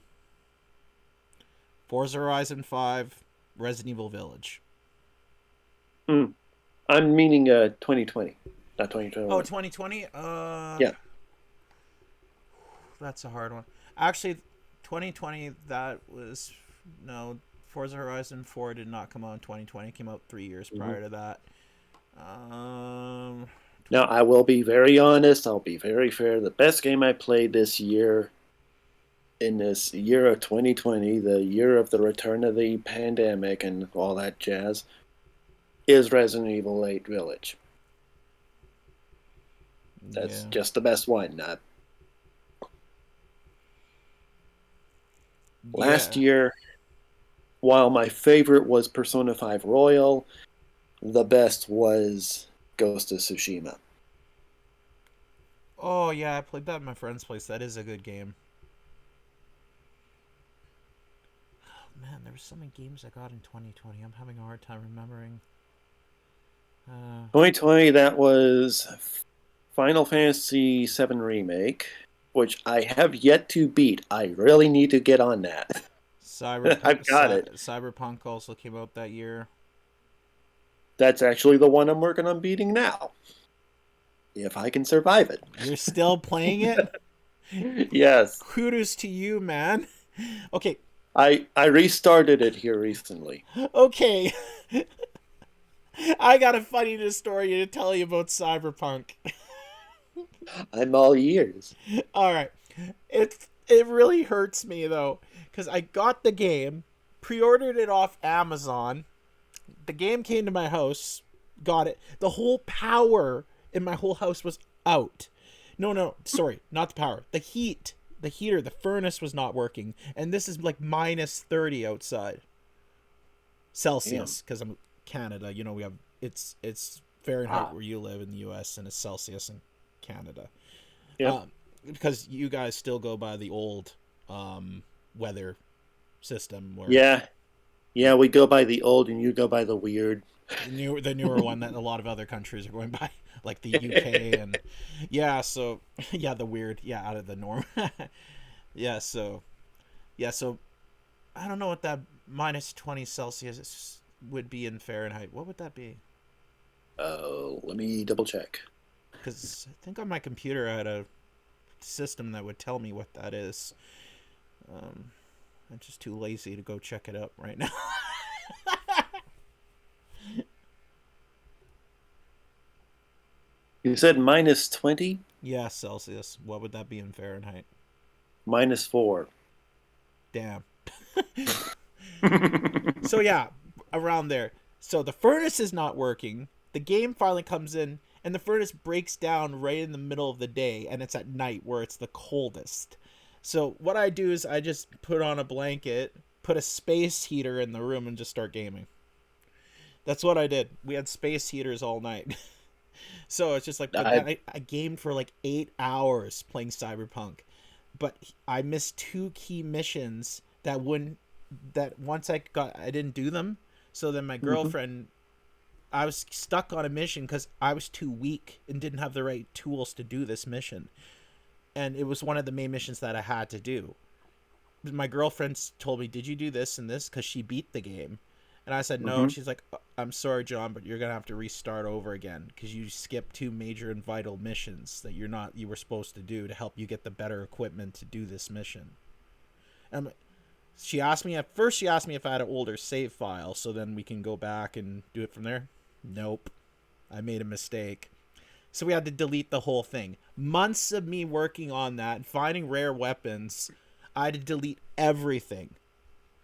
S1: Forza Horizon 5, Resident Evil Village.
S2: Hmm. I'm meaning 2020, not
S1: Oh,
S2: 2021.
S1: 2020?
S2: Yeah.
S1: That's a hard one. Actually, 2020, that was. No, Forza Horizon 4 did not come out in 2020. It came out 3 years
S2: Mhm.
S1: prior to that. Um,
S2: Now, I will be very honest. I'll be very fair. The best game I played this year, in this year of 2020, the year of the return of the pandemic and all that jazz, is Resident Evil 8 Village. That's
S1: yeah.
S2: just the best one. Last
S1: Yeah.
S2: year, while my favorite was Persona 5 Royal, the best was Ghost of Tsushima.
S1: Oh, yeah, I played that at my friend's place. That is a good game. Man, there were so many games I got in 2020. I'm having a hard time remembering.
S2: 2020, that was Final Fantasy VII Remake, which I have yet to beat. I really need to get on that.
S1: Cyberpunk,
S2: I've got it.
S1: Cyberpunk also came out that year.
S2: That's actually the one I'm working on beating now. If I can survive it.
S1: You're still playing it?
S2: Yes.
S1: Kudos to you, man. Okay,
S2: I restarted it here recently.
S1: okay. I got a funny story to tell you about Cyberpunk.
S2: I'm all ears.
S1: All right, it really hurts me though, because I got the game, pre-ordered it off Amazon. The game came to my house, got it. The whole power in my whole house was out. No, no, sorry, not the power. The heat, the heater, the furnace was not working, and this is like minus 30 outside
S2: Damn.
S1: Celsius because I'm Canada. You know we have it's Fahrenheit
S2: Ah,
S1: where you live in the U.S. and it's Celsius in Canada.
S2: yep.
S1: Um, because you guys still go by the old weather system where
S2: Yeah. Yeah, we go by the old and you go by the weird.
S1: the newer one that a lot of other countries are going by, like the UK and yeah. So yeah, the weird, yeah, out of the norm. yeah. So yeah. So I don't know what that minus 20 Celsius would be in Fahrenheit. What would that be?
S2: Oh, let me double check.
S1: Because I think on my computer I had a system that would tell me what that is. I'm just too lazy to go check it up right now.
S2: You said -20,
S1: Yeah, Celsius. What would that be in Fahrenheit?
S2: -4.
S1: Damn. So yeah, around there. So the furnace is not working. The game finally comes in, and the furnace breaks down right in the middle of the day, and it's at night where it's the coldest. So what I do is I just put on a blanket, put a space heater in the room, and just start gaming. That's what I did. We had space heaters all night. So it's just like, but then
S2: I
S1: I gamed for like 8 hours playing Cyberpunk. But I missed two key missions that wouldn't, that once I didn't do them. So then my
S2: mhm.
S1: girlfriend, I was stuck on a mission because I was too weak and didn't have the right tools to do this mission. And it was one of the main missions that I had to do. My girlfriend told me, "Did you do this and this?" Because she beat the game, and I said no. And
S2: Mhm.
S1: she's like, "I'm sorry, John, but you're gonna have to restart over again because you skipped two major and vital missions that you were supposed to do to help you get the better equipment to do this mission." And she asked me at first. She asked me if I had an older save file, so then we can go back and do it from there. Nope, I made a mistake. So we had to delete the whole thing. Months of me working on that and finding rare weapons. I had to delete everything.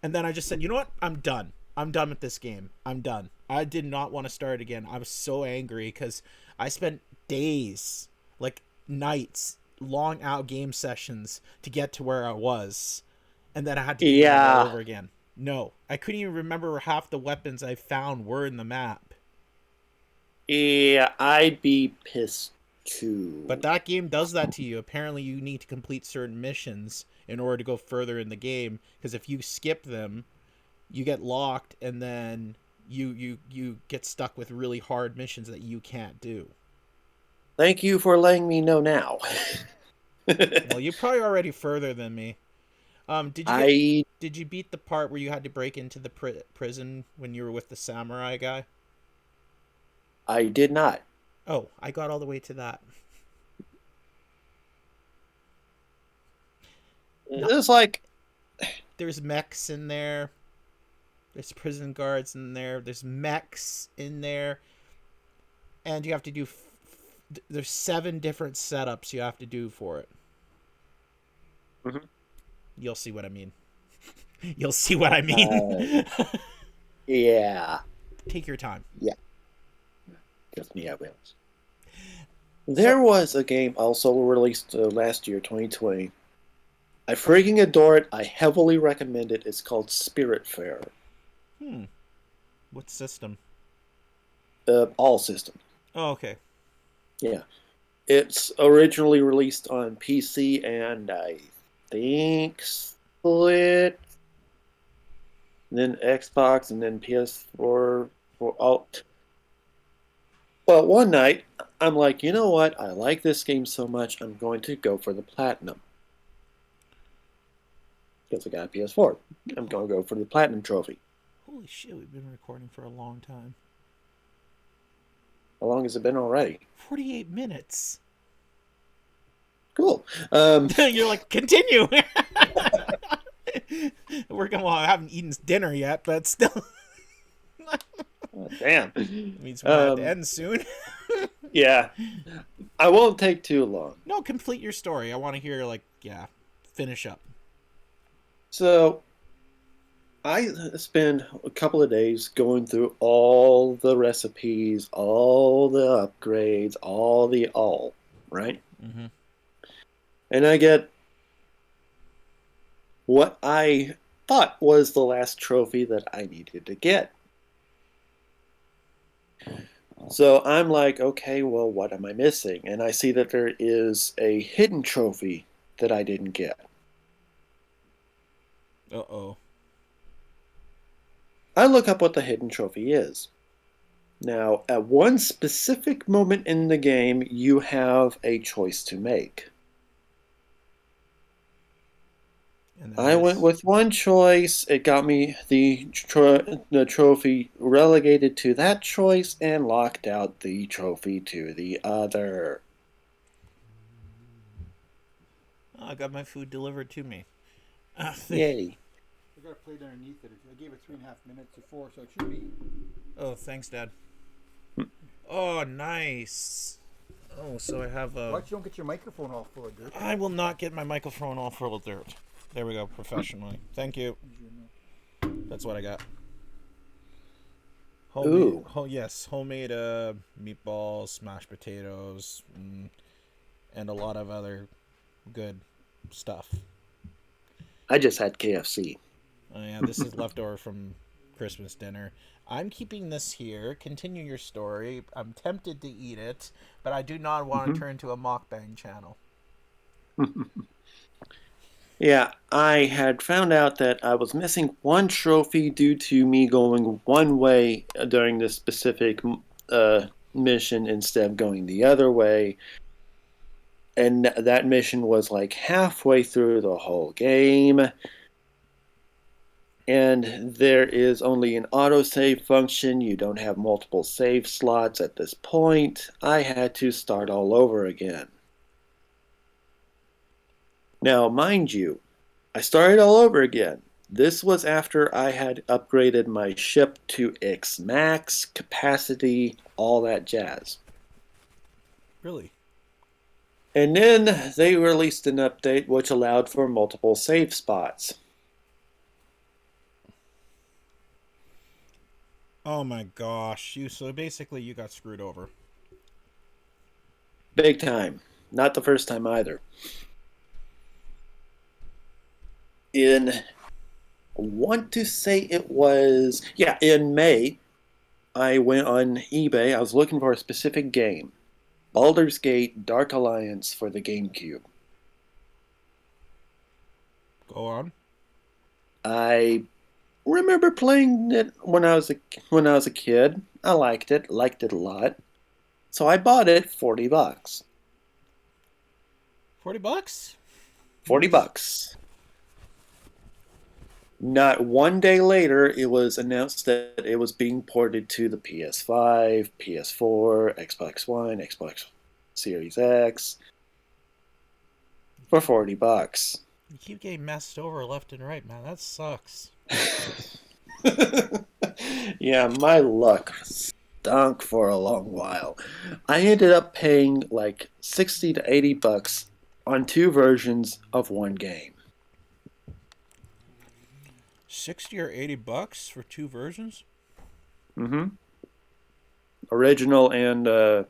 S1: And then I just said, you know what? I'm done. I'm done with this game. I'm done. I did not want to start again. I was so angry because I spent days, like nights, long out game sessions to get to where I was. And then I had to do it all
S2: Yeah,
S1: over again. No, I couldn't even remember where half the weapons I found were in the map.
S2: yeah, I'd be pissed
S1: But
S2: too.
S1: that game does that to you. Apparently, you need to complete certain missions in order to go further in the game. Because if you skip them, you get locked, and then you get stuck with really hard missions that you can't do.
S2: Thank you for letting me know now.
S1: Well, you're probably already further than me. Did you get?
S2: I
S1: Did you beat the part where you had to break into the prison when you were with the samurai guy?
S2: I did not.
S1: Oh, I got all the way to that. No,
S2: It's like,
S1: there's mechs in there. There's prison guards in there. There's mechs in there, and you have to do. There's 7 different setups you have to do for it.
S2: mhm.
S1: You'll see what I mean. You'll see what I
S2: uh,
S1: mean.
S2: yeah,
S1: Take your time.
S2: yeah, just me, I will.
S1: So,
S2: There was a game also released last year, 2020. I freaking adore it. I heavily recommend it. It's called Spiritfarer.
S1: hmm, what system?
S2: All systems.
S1: Oh, okay.
S2: Yeah. It's originally released on PC and I think split, then Xbox, and then PS4 for all. Well, one night I'm like, you know what? I like this game so much, I'm going to go for the platinum because I got a PS4. I'm going to go for the platinum trophy.
S1: Holy shit, we've been recording for a long time.
S2: How long has it been already?
S1: 48 minutes.
S2: Cool.
S1: You're like, continue. Well, I haven't eaten dinner yet, but still.
S2: Oh, damn.
S1: Means we might have to end soon.
S2: Yeah, I won't take too long.
S1: No, complete your story. I want to hear, like, yeah, finish up.
S2: So I spend a couple of days going through all the recipes, all the upgrades, all, right?
S1: Mm-hmm.
S2: And I get what I thought was the last trophy that I needed to get. So I'm like, okay, well, what am I missing? And I see that there is a hidden trophy that I didn't get.
S1: Uh-oh.
S2: I look up what the hidden trophy is. Now, at one specific moment in the game, you have a choice to make.
S1: And that
S2: I went
S1: is?
S2: with one choice. It got me the trophy relegated to that choice and locked out the trophy to the other.
S1: Oh, I got my food delivered to me.
S2: Yay.
S3: I got a plate underneath it. I gave it 3.5 minutes to 4, so it should be.
S1: Oh, thanks, Dad. Oh, nice. Oh, so I have a...
S3: Watch you don't get your microphone all full of dirt.
S1: I will not get my microphone all full of dirt. There we go, professionally. Thank you. That's what I got. Homemade, yes, homemade meatballs, mashed potatoes, and a lot of other good stuff.
S2: I just had KFC.
S1: Oh yeah, this is leftover from Christmas dinner. I'm keeping this here. Continue your story. I'm tempted to eat it, but I do not want to turn to a mukbang channel.
S2: Yeah, I had found out that I was missing one trophy due to me going one way during this specific mission instead of going the other way. And that mission was like halfway through the whole game. And there is only an autosave function. You don't have multiple save slots at this point. I had to start all over again. Now, mind you, I started all over again. This was after I had upgraded my ship to its max capacity, all that jazz.
S1: Really?
S2: And then they released an update which allowed for multiple save spots.
S1: Oh my gosh! So basically you got screwed over.
S2: Big time. Not the first time either. I want to say it was, in May, I went on eBay. I was looking for a specific game. Baldur's Gate Dark Alliance for the GameCube.
S1: Go on.
S2: I remember playing it when I was a kid. I liked it a lot. So I bought it $40.
S1: $40?
S2: $40. Not one day later, it was announced that it was being ported to the PS5, PS4, Xbox One, Xbox Series X for $40.
S1: You keep getting messed over left and right, man. That sucks.
S2: Yeah, my luck stunk for a long while. I ended up paying like $60 to $80 on two versions of one game.
S1: 60 or $80 for two versions?
S2: Mm-hmm. Original and the...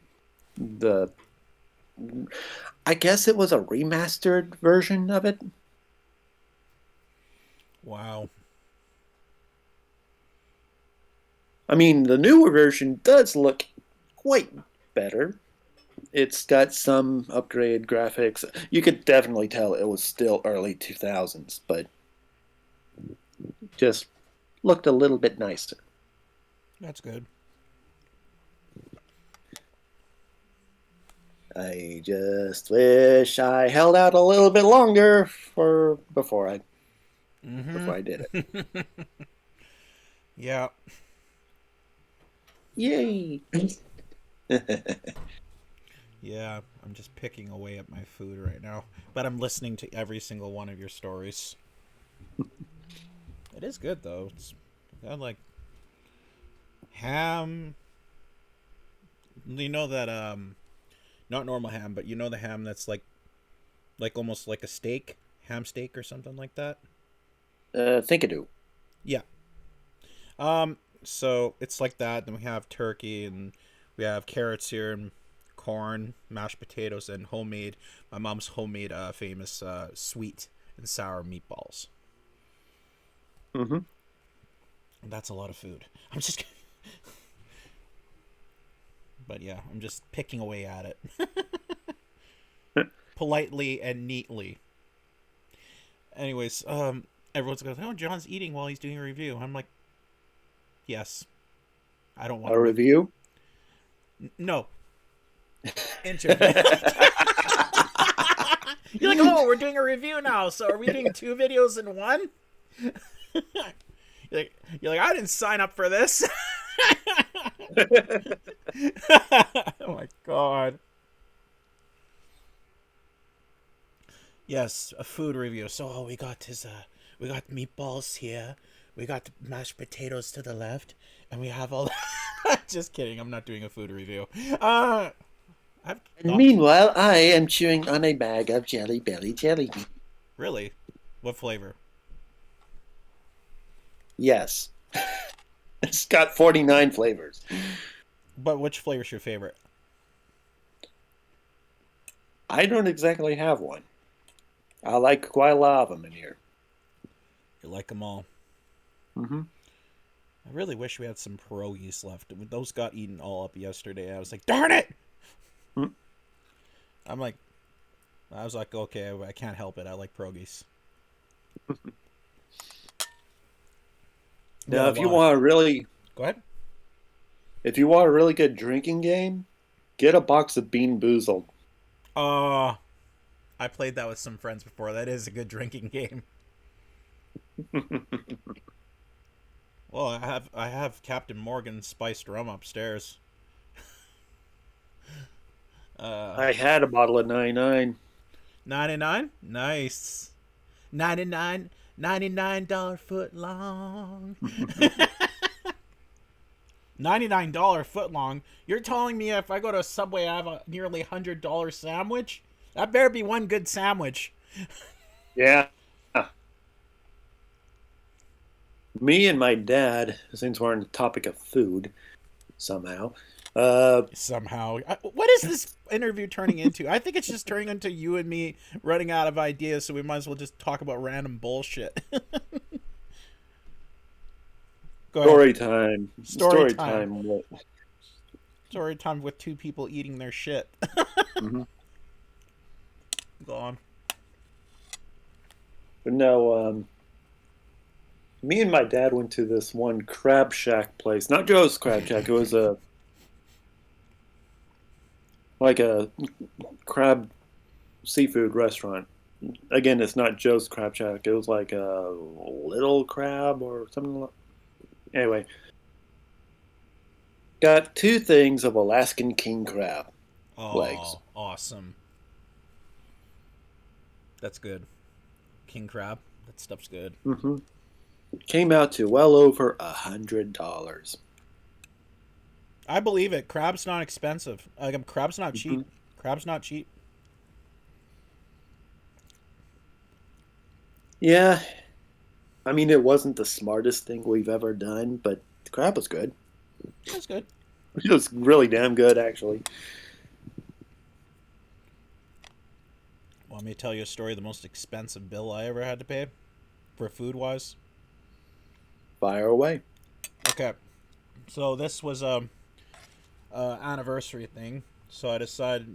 S2: I guess it was a remastered version of it.
S1: Wow.
S2: I mean, the newer version does look quite better. It's got some upgraded graphics. You could definitely tell it was still early 2000s, but just looked a little bit nicer.
S1: That's good.
S2: I just wish I held out a little bit longer before I did it.
S1: Yeah.
S2: Yay!
S1: Yeah, I'm just picking away at my food right now. But I'm listening to every single one of your stories. It is good, though. It's got, like, ham. You know that, not normal ham, but you know the ham that's like almost like a steak? Ham steak or something like that?
S2: Think I do.
S1: Yeah. So it's like that. Then we have turkey, and we have carrots here, and corn, mashed potatoes, and my mom's homemade famous sweet and sour meatballs.
S2: Mm-hmm.
S1: That's a lot of food. I'm just kidding. But yeah, I'm just picking away at it. Politely and neatly. Anyways, everyone's going, oh, John's eating while he's doing a review. I'm like, yes. I don't want
S2: a review.
S1: No. Interview. You're like, oh, we're doing a review now. So are we doing 2 videos in one? You're like, I didn't sign up for this. Oh my god. Yes, a food review. So we got we got meatballs here, we got mashed potatoes to the left, and we have all. Just kidding. I'm not doing a food review. I've
S2: And
S1: thought,
S2: meanwhile, I am chewing on a bag of Jelly Belly jelly beans.
S1: really, what flavor?
S2: Yes. It's got 49 flavors.
S1: But which flavor's your favorite?
S2: I don't exactly have one. I like quite a lot of them in here.
S1: You like them all.
S2: Mm-hmm.
S1: I really wish we had some pierogies left. Those got eaten all up yesterday. I was like, darn it!
S2: Hmm.
S1: I was like, okay, I can't help it. I like pierogies.
S2: Now,
S1: Yeah,
S2: if you
S1: why?
S2: want a really,
S1: Go ahead.
S2: if you want a really good drinking game, get a box of Bean Boozled.
S1: I played that with some friends before. That is a good drinking game. Well, I have Captain Morgan spiced rum upstairs.
S2: I had a bottle of 99.
S1: 99? Nice. 99 $99 foot long. $99 foot long. You're telling me if I go to a Subway, I have a nearly $100 sandwich? That better be one good sandwich.
S2: Yeah. Me and my dad, since we're on the topic of food, somehow,
S1: Somehow. What is this interview turning into? I think it's just turning into you and me running out of ideas, so we might as well just talk about random bullshit. Go ahead.
S2: story time.
S1: Story time.
S2: What?
S1: Story time with two people eating their shit.
S2: Mm-hmm.
S1: Go on.
S2: But no, me and my dad went to this one Crab Shack place. Not Joe's Crab Shack. It was a crab seafood restaurant. Again, it's not Joe's Crab Shack. It was like a Little Crab or something like. Anyway, got 2 things of Alaskan king crab legs.
S1: Oh, awesome. That's good. King crab. That stuff's good.
S2: Mm-hmm. Came out to well over $100.
S1: I believe it. Crab's not expensive. Crab's not cheap.
S2: Mm-hmm.
S1: Crab's not cheap.
S2: Yeah, I mean it wasn't the smartest thing we've ever done, but the crab was good.
S1: That's good.
S2: It was really damn good, actually.
S1: Want me to tell you a story of the most expensive bill I ever had to pay for food wise?
S2: Fire away.
S1: Okay. So this was a anniversary thing. So I decided,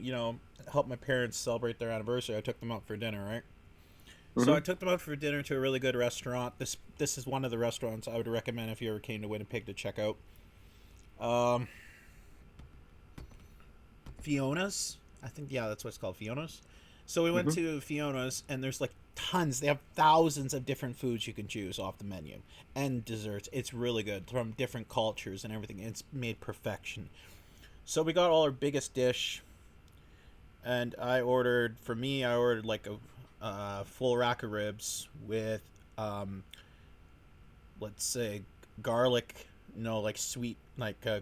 S1: help my parents celebrate their anniversary. I took them out for dinner, right?
S2: Mm-hmm.
S1: So I took them out for dinner to a really good restaurant. This is one of the restaurants I would recommend if you ever came to Winnipeg to check out. Fiona's. I think, yeah, that's what it's called, Fiona's. So we went to Fiona's, and there's like tons. They have thousands of different foods you can choose off the menu, and desserts. It's really good from different cultures and everything. It's made perfection. So we got all our biggest dish, and I ordered like a full rack of ribs with, let's say, garlic, like sweet,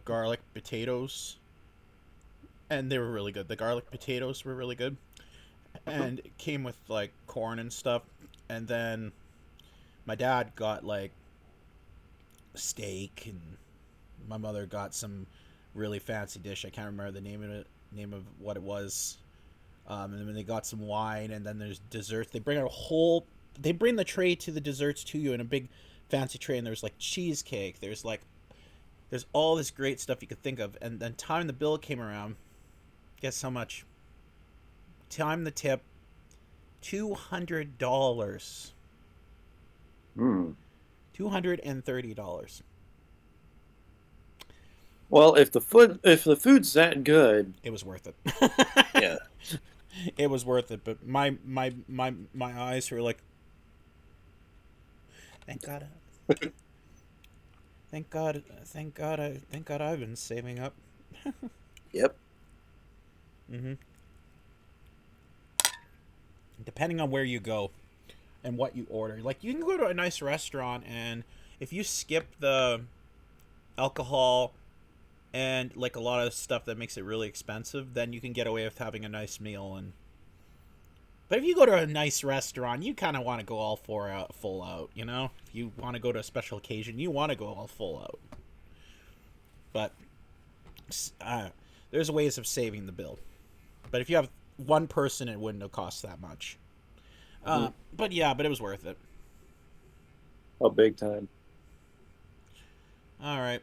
S1: garlic potatoes. And they were really good. The garlic potatoes were really good. And it came with like corn and stuff. And then my dad got like steak, and my mother got some really fancy dish. I can't remember the name of what it was. And then they got some wine, and then there's desserts. They bring the tray to the desserts to you in a big fancy tray, and there's like cheesecake. There's all this great stuff you could think of. And then time the bill came around, guess how much? Time the tip, $200. $230.
S2: Well, if the food's that good,
S1: It was worth it.
S2: yeah.
S1: It was worth it, but my eyes were like, thank God. Thank God I've been saving up.
S2: Yep.
S1: Depending on where you go, and what you order. Like, you can go to a nice restaurant, and if you skip the alcohol and like a lot of stuff that makes it really expensive, then you can get away with having a nice meal. And but if you go to a nice restaurant, you kind of want to go all full out, you know? If you want to go to a special occasion, you want to go all full out. But there's ways of saving the bill. But if you have one person, it wouldn't have cost that much. But it was worth it.
S2: Oh, big time.
S1: All right.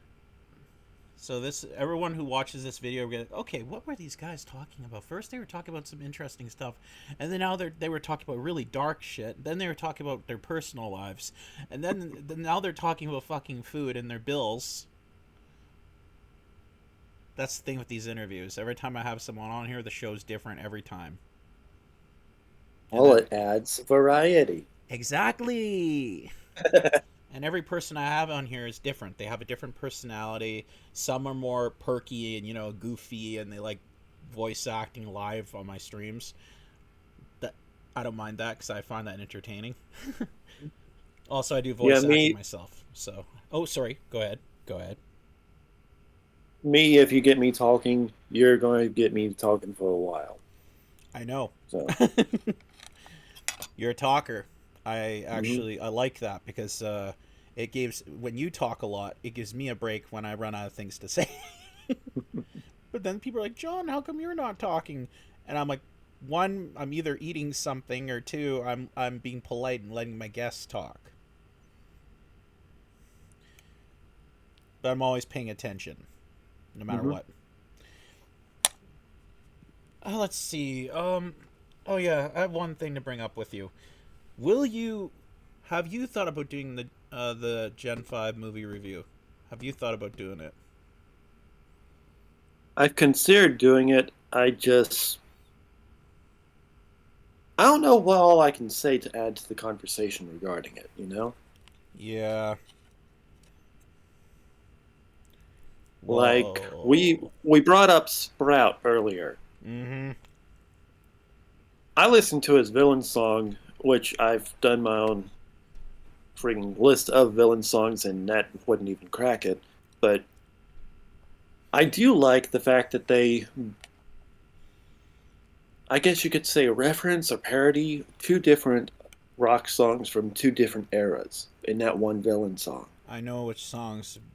S1: So everyone who watches this video, okay, what were these guys talking about? First, they were talking about some interesting stuff, and then now they were talking about really dark shit. Then they were talking about their personal lives, and then now they're talking about fucking food and their bills. That's the thing with these interviews. Every time I have someone on here, the show's different every time.
S2: Well, it adds variety.
S1: Exactly. And every person I have on here is different. They have a different personality. Some are more perky and, goofy, and they like voice acting live on my streams. I don't mind that because I find that entertaining. Also, I do voice acting myself. So, sorry. Go ahead.
S2: Me, if you get me talking, you're going to get me talking for a while.
S1: I know.
S2: So.
S1: You're a talker. I like that because when you talk a lot, it gives me a break when I run out of things to say. But then people are like, John, how come you're not talking? And I'm like, one, I'm either eating something, or two, I'm being polite and letting my guests talk. But I'm always paying attention, no matter what. Let's see. Oh yeah, I have one thing to bring up with you. Have you thought about doing the Gen 5 movie review? Have you thought about doing it?
S2: I've considered doing it. I don't know what all I can say to add to the conversation regarding it,
S1: Yeah.
S2: Like,
S1: Whoa.
S2: we brought up Sprout earlier.
S1: Mm-hmm.
S2: I listened to his villain song, which I've done my own freaking list of villain songs, and that wouldn't even crack it. But I do like the fact that they, I guess you could say, reference or parody two different rock songs from two different eras in that one villain song.
S1: I know which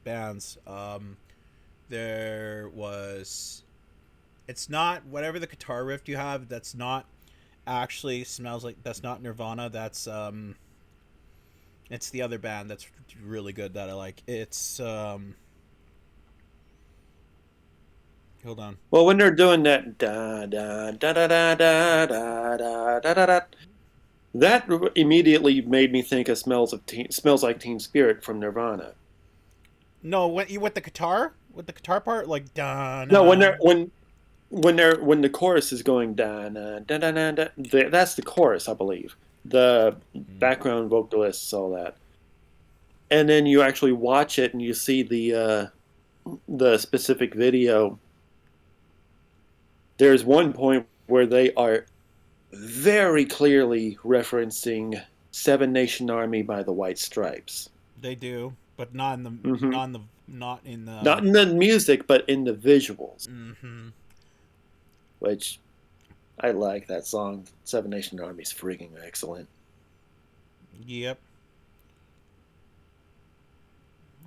S1: bands. There was... It's not... Whatever the guitar riff you have, that's not... actually smells like... That's not Nirvana, that's... It's the other band that's really good that I like. It's... Hold on.
S2: Well, when they're doing that... Da, da, da, da, da, da, da, da, da, da, that immediately made me think of Smells Like Teen Spirit from Nirvana.
S1: No, with the guitar? With the guitar part? Like, da,
S2: no, when the chorus is going da da da da da, that's the chorus, I believe. The background vocalists, all that, and then you actually watch it and you see the specific video. There's one point where they are very clearly referencing Seven Nation Army by the White Stripes.
S1: They do, but not in the not in the
S2: music, but in the visuals.
S1: Mm-hmm.
S2: Which I like that song. Seven Nation Army is freaking excellent.
S1: Yep.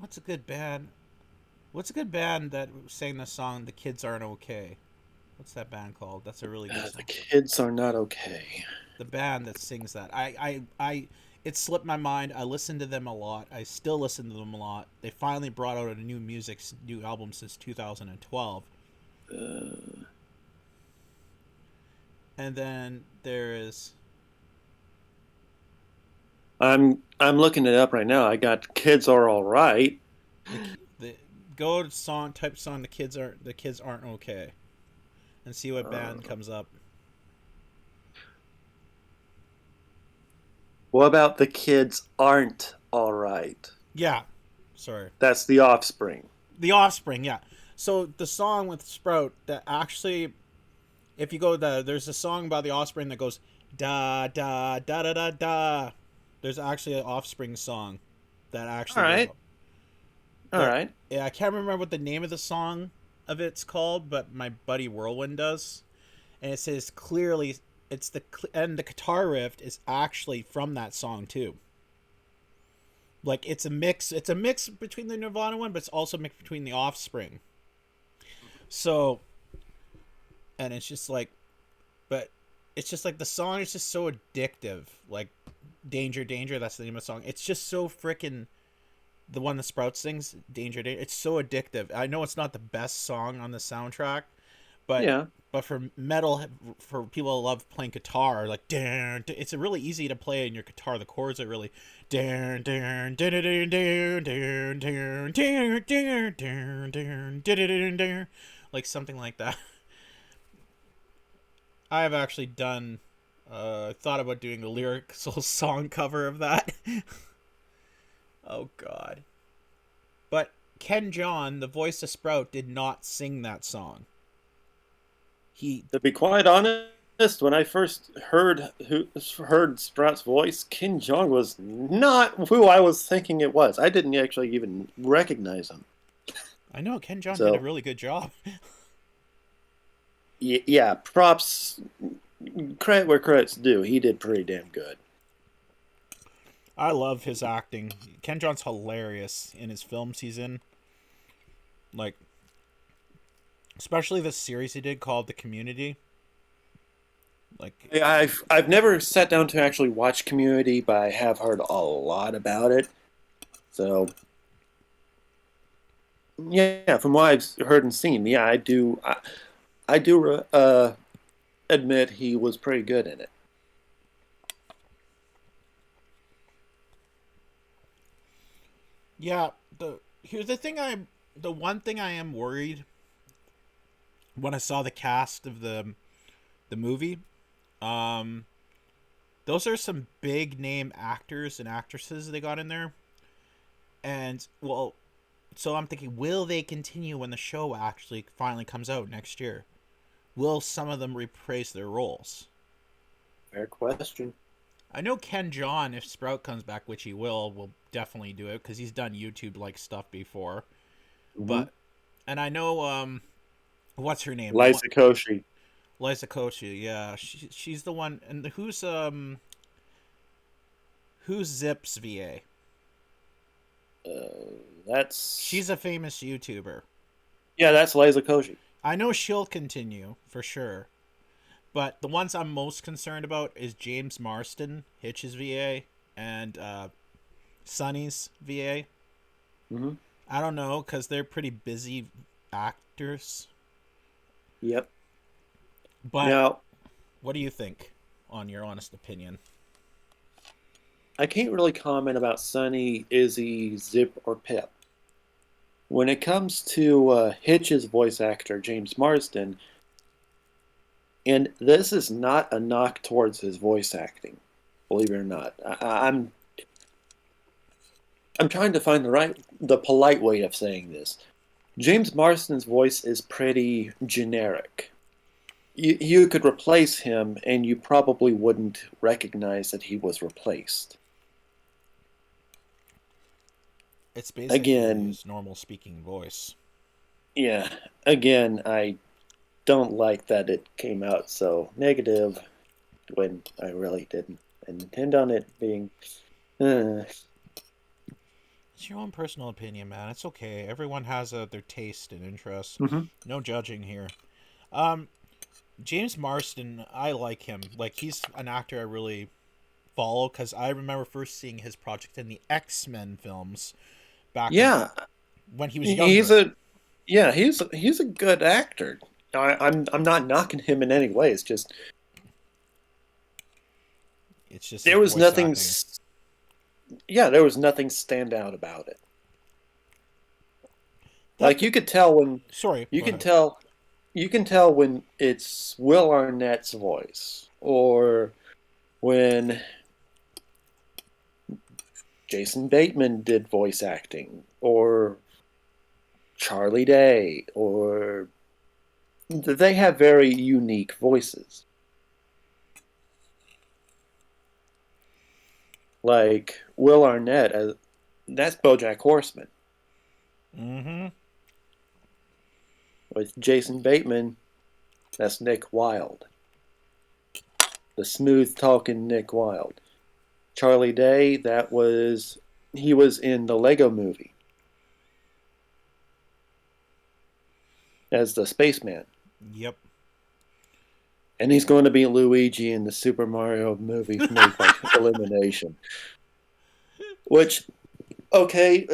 S1: What's a good band that sang the song "The Kids Aren't Okay"? What's that band called? That's a really good song.
S2: The Kids Are Not Okay.
S1: The band that sings that. It slipped my mind. I listened to them a lot. I still listen to them a lot. They finally brought out a new album since 2012. And then there is...
S2: I'm looking it up right now. I got Kids Are All Right.
S1: Go to type song The Kids Aren't Okay, and see what band comes up.
S2: What about The Kids Aren't All Right?
S1: Yeah. Sorry.
S2: That's The Offspring.
S1: The Offspring, yeah. So the song with Sprout that actually, if you go there's a song by The Offspring that goes da da da da da da. There's actually an Offspring song that
S2: All
S1: actually was
S2: right. All
S1: there.
S2: right.
S1: Yeah, I can't remember what the name of the song of it's called, but my buddy Whirlwind does, and it says clearly it's and the guitar riff is actually from that song too. Like it's a mix. It's a mix between the Nirvana one, but it's also a mix between the Offspring. So, and it's just like, but it's just like the song is just so addictive. Like, Danger, Danger. That's the name of the song. It's just so freaking the one that Sprout sings, Danger, Danger. It's so addictive. I know it's not the best song on the soundtrack, but
S2: Yeah.
S1: for metal, for people who love playing guitar, like it's really easy to play in your guitar. The chords are really like something like that. I have actually done thought about doing a lyrical song cover of that. Oh god. But Ken John, the voice of Sprout, did not sing that song. He
S2: To be quite honest, when I first heard Sprout's voice, Ken Jeong was not who I was thinking it was. I didn't actually even recognize him.
S1: I know Ken John did a
S2: So
S1: really good job.
S2: yeah, props, credit where credit's due. He did pretty damn good.
S1: I love his acting. Ken John's hilarious in his films he's in. Like, especially the series he did called The Community. Like,
S2: I've never sat down to actually watch Community, but I have heard a lot about it. So yeah, from what I've heard and seen, yeah, I do admit he was pretty good in it.
S1: yeah, the one thing I am worried when I saw the cast of the movie, um, those are some big name actors and actresses they got in there, and well, so I'm thinking, will they continue when the show actually finally comes out next year? Will some of them reprise their roles?
S2: Fair question.
S1: I know Ken John, if Sprout comes back, which he will definitely do it because he's done YouTube like stuff before.
S2: Mm-hmm.
S1: But and I know what's her name? The one
S2: Liza Koshy.
S1: Liza Koshy, yeah, she's the one. And who's Zip's VA?
S2: That's
S1: She's a famous YouTuber.
S2: yeah, that's Liza Koshy.
S1: I know she'll continue for sure. But the ones I'm most concerned about is James Marston, Hitch's VA, and Sonny's VA.
S2: Mm-hmm.
S1: I don't know because they're pretty busy actors.
S2: Yep.
S1: But
S2: Now
S1: what do you think, on your honest opinion?
S2: I can't really comment about Sunny, Izzy, Zip, or Pip. When it comes to Hitch's voice actor, James Marsden, and this is not a knock towards his voice acting, believe it or not. I'm trying to find the polite way of saying this. James Marsden's voice is pretty generic. You could replace him, and you probably wouldn't recognize that he was replaced.
S1: It's basically
S2: Again,
S1: his normal speaking voice.
S2: yeah. Again, I don't like that it came out so negative when I really didn't intend on it being. Uh,
S1: It's your own personal opinion, man. It's okay. Everyone has their taste and interests.
S2: mhm.
S1: No judging here. Um, James Marsden, I like him. Like he's an actor I really follow because I remember first seeing his project in the X-Men films back
S2: Yeah,
S1: when he was
S2: he's
S1: younger.
S2: a yeah he's a good actor. I'm not knocking him in any way. It's just
S1: It's just his
S2: there was
S1: voice
S2: nothing.
S1: acting.
S2: Yeah, there was nothing stand out about it.
S1: That
S2: Like you could tell when
S1: sorry,
S2: you
S1: go
S2: can
S1: ahead.
S2: tell you can tell when it's Will Arnett's voice or when Jason Bateman did voice acting or Charlie Day or they have very unique voices. Like Will Arnett, as that's BoJack Horseman.
S1: Mm-hmm.
S2: With Jason Bateman, that's Nick Wilde, the smooth talking Nick Wilde. Charlie Day, he was in the Lego Movie as the spaceman.
S1: Yep.
S2: And he's going to be Luigi in the Super Mario movie made by Illumination. Which, okay,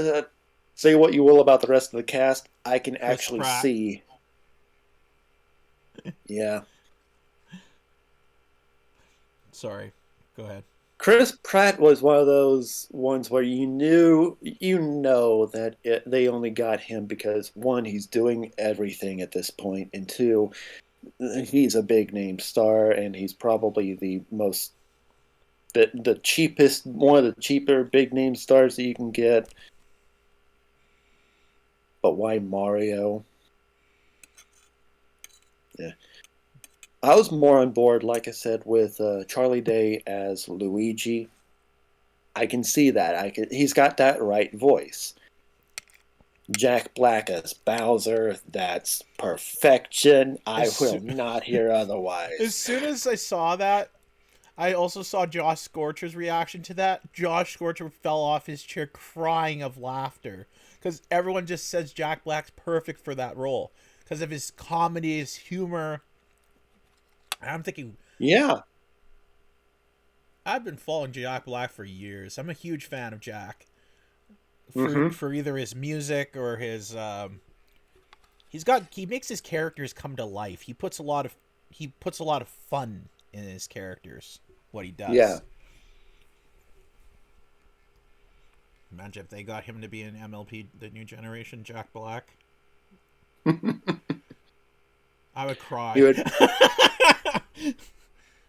S2: say what you will about the rest of the cast, I can
S1: Chris
S2: actually
S1: Pratt.
S2: see. Yeah.
S1: Sorry. Go ahead.
S2: Chris Pratt was one of those ones where you know that they only got him because, one, he's doing everything at this point, and two, he's a big name star, and he's probably the cheapest, one of the cheaper big name stars that you can get. But why Mario? Yeah. I was more on board, like I said, with Charlie Day as Luigi. I can see that. He's got that right voice. Jack Black as Bowser, that's perfection. I will not hear otherwise.
S1: As soon as I saw that, I also saw Josh Scorcher's reaction to that. Josh Scorcher fell off his chair crying of laughter because everyone just says Jack Black's perfect for that role because of his comedy, his humor. I'm thinking,
S2: Yeah.
S1: I've been following Jack Black for years. I'm a huge fan of Jack for either his music or his he makes his characters come to life. He puts a lot of fun in his characters. What he does.
S2: Yeah.
S1: Imagine if they got him to be in MLP, the new generation, Jack Black. I would cry.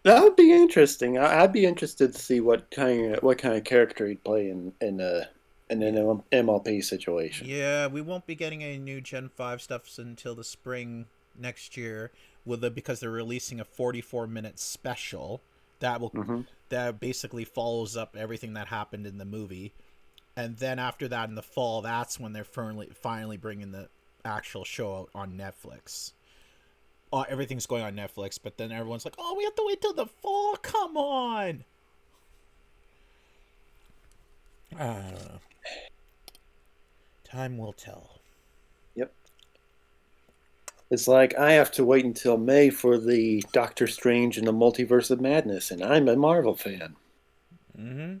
S2: That would be interesting. I'd be interested to see what kind of character he'd play in an MLP situation.
S1: Yeah, we won't be getting any new Gen 5 stuff until the spring next year, because they're releasing a 44-minute special that basically follows up everything that happened in the movie. And then after that in the fall, that's when they're finally bringing the actual show out on Netflix. Everything's going on Netflix, but then everyone's like, oh, we have to wait till the fall? Come on! I don't know. Time will tell.
S2: Yep. It's like I have to wait until May for the Doctor Strange and the Multiverse of Madness, and I'm a Marvel fan.
S1: Mm-hmm.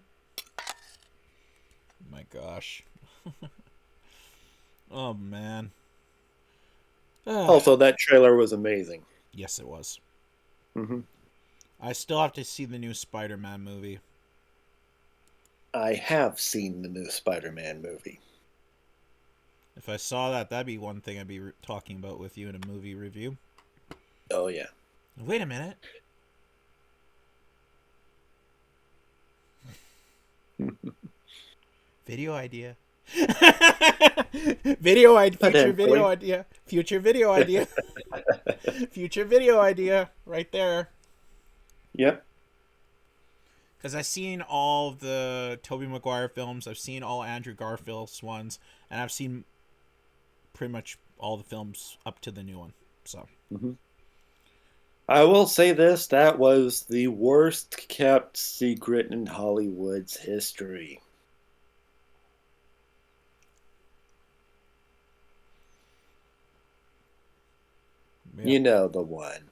S1: My gosh. Oh, man.
S2: Also, that trailer was amazing.
S1: Yes, it was.
S2: Mm-hmm.
S1: I still have to see the new Spider-Man movie.
S2: I have seen the new Spider-Man movie.
S1: If I saw that, that'd be one thing I'd be talking about with you in a movie review.
S2: Oh, yeah.
S1: Wait a minute. Video idea. Future video idea. Future video idea. Future video idea. Right there.
S2: Yep.
S1: Because I've seen all the Tobey Maguire films. I've seen all Andrew Garfield's ones. And I've seen pretty much all the films up to the new one. So.
S2: Mm-hmm. I will say this. That was the worst kept secret in Hollywood's history. Yep. You know the one.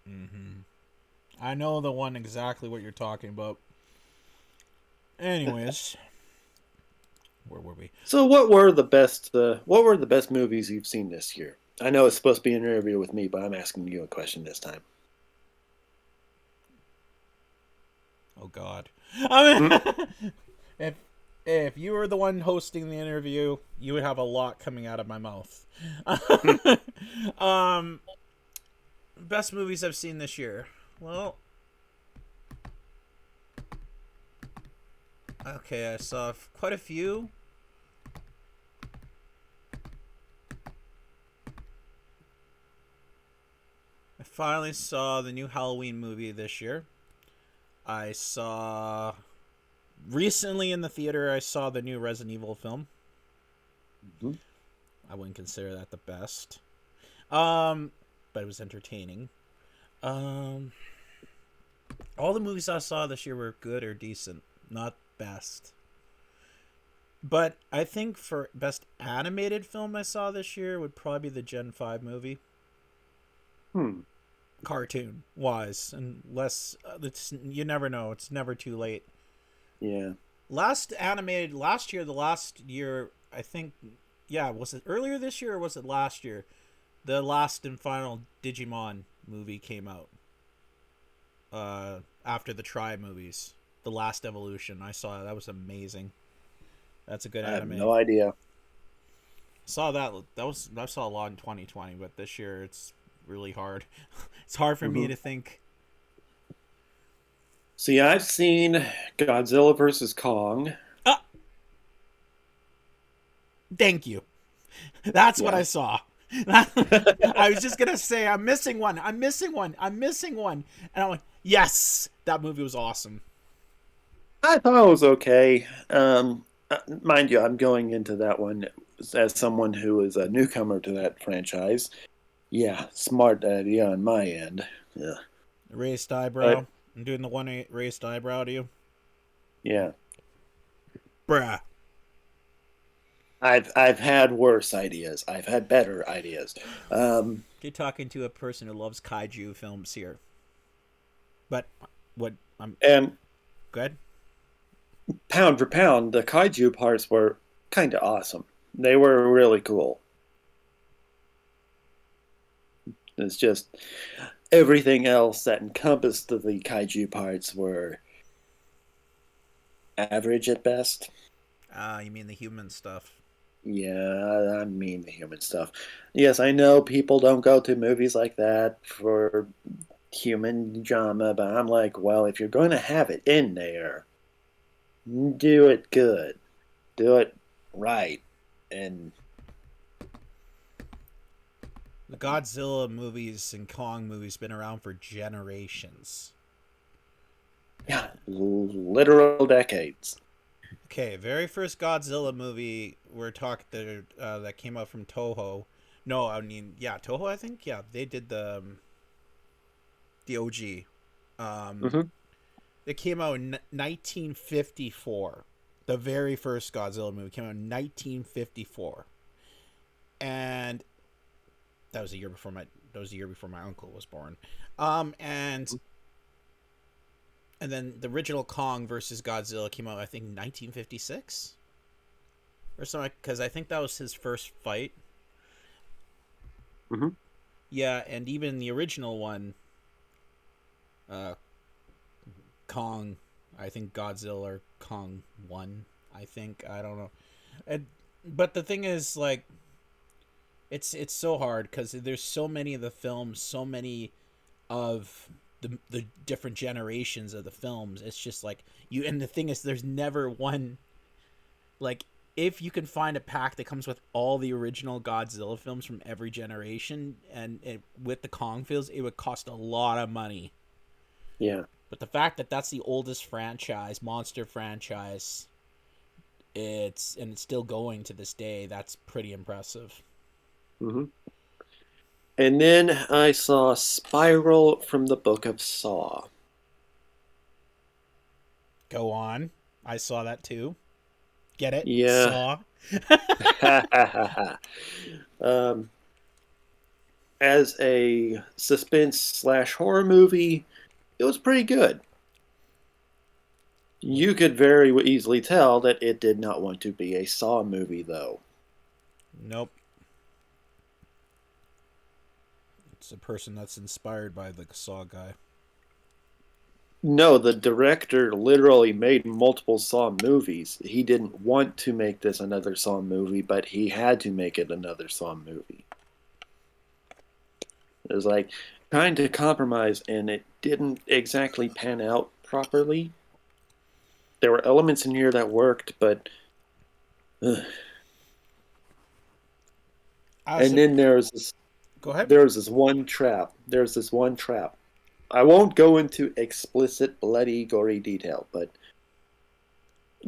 S1: Mm-hmm. I know the one exactly what you're talking about. Anyways, where were we?
S2: So, what were the best movies you've seen this year? I know it's supposed to be an interview with me, but I'm asking you a question this time.
S1: Oh God! I mean, if you were the one hosting the interview, you would have a lot coming out of my mouth. Best movies I've seen this year. Well, okay, I saw quite a few. I finally saw the new Halloween movie this year. I saw recently in the theater. I saw the new Resident Evil film.
S2: Mhm.
S1: I wouldn't consider that the best, but it was entertaining. Um, all the movies I saw this year were good or decent, not best. But I think for best animated film I saw this year would probably be the Gen 5 movie.
S2: Hmm.
S1: Cartoon wise, and less. It's, you never know. It's never too late.
S2: Yeah.
S1: Last animated last year. The last year, I think. Yeah, was it earlier this year or was it last year? The last and final Digimon movie came out. After the Tri movies, the last evolution. I saw that. That was amazing. That's a good
S2: I have
S1: anime.
S2: no idea.
S1: Saw that. That was I saw a lot in 2020, but this year it's really hard. It's hard for me
S2: Hmm.
S1: to think.
S2: See, I've seen Godzilla versus Kong.
S1: Ah, thank you. That's what
S2: Yeah.
S1: I saw. I was just gonna say I'm missing one. I'm missing one. I'm missing one. And I'm like, yes, that movie was awesome.
S2: I thought it was okay. Mind you, I'm going into that one as someone who is a newcomer to that franchise. Yeah, smart idea on my end. Yeah,
S1: Raised
S2: but
S1: eyebrow. I'm doing the one raised eyebrow to you,
S2: yeah,
S1: bruh.
S2: I've had worse ideas. I've had better ideas. Um,
S1: You're talking to a person who loves kaiju films here. But what I'm
S2: and
S1: good.
S2: pound for pound, the kaiju parts were kind of awesome. They were really cool. It's just everything else that encompassed the kaiju parts were average at best.
S1: Ah, you mean the human stuff?
S2: Yeah, I mean the human stuff. Yes, I know people don't go to movies like that for human drama, but I'm like, well, if you're going to have it in there, do it good, do it right, and
S1: The Godzilla movies and Kong movies been around for generations.
S2: yeah, literal decades.
S1: Okay, very first Godzilla movie we're talking that came out from Toho. No, I mean yeah, Toho. I think yeah, they did the OG. Um,
S2: Hmm.
S1: it came out in 1954. The very first Godzilla movie came out in 1954, and that was a year before my uncle was born. And then the original Kong versus Godzilla came out I think 1956 or something, because I think that was his first fight.
S2: Hmm.
S1: Yeah, and even the original one, uh, Kong, I think Godzilla or Kong won. I think I don't know, and but the thing is like it's so hard because there's so many of the films, so many of the different generations of the films. It's just like you, and the thing is, there's never one like if you can find a pack that comes with all the original Godzilla films from every generation, and with the Kong films, it would cost a lot of money.
S2: Yeah.
S1: But the fact that that's the oldest franchise, monster franchise, it's still going to this day. That's pretty impressive.
S2: Hmm. And then I saw Spiral from the Book of Saw.
S1: Go on. I saw that too. Get it?
S2: Yeah.
S1: Saw.
S2: um, as a suspense slash horror movie, it was pretty good. You could very easily tell that it did not want to be a Saw movie, though.
S1: Nope. It's a person that's inspired by the Saw guy.
S2: No, the director literally made multiple Saw movies. He didn't want to make this another Saw movie, but he had to make it another Saw movie. It was like trying to compromise, and it didn't exactly pan out properly. There were elements in here that worked, but ugh.
S1: As
S2: And
S1: a
S2: then
S1: Go ahead.
S2: there's this one trap. There's this one trap. I won't go into explicit, bloody, gory detail, but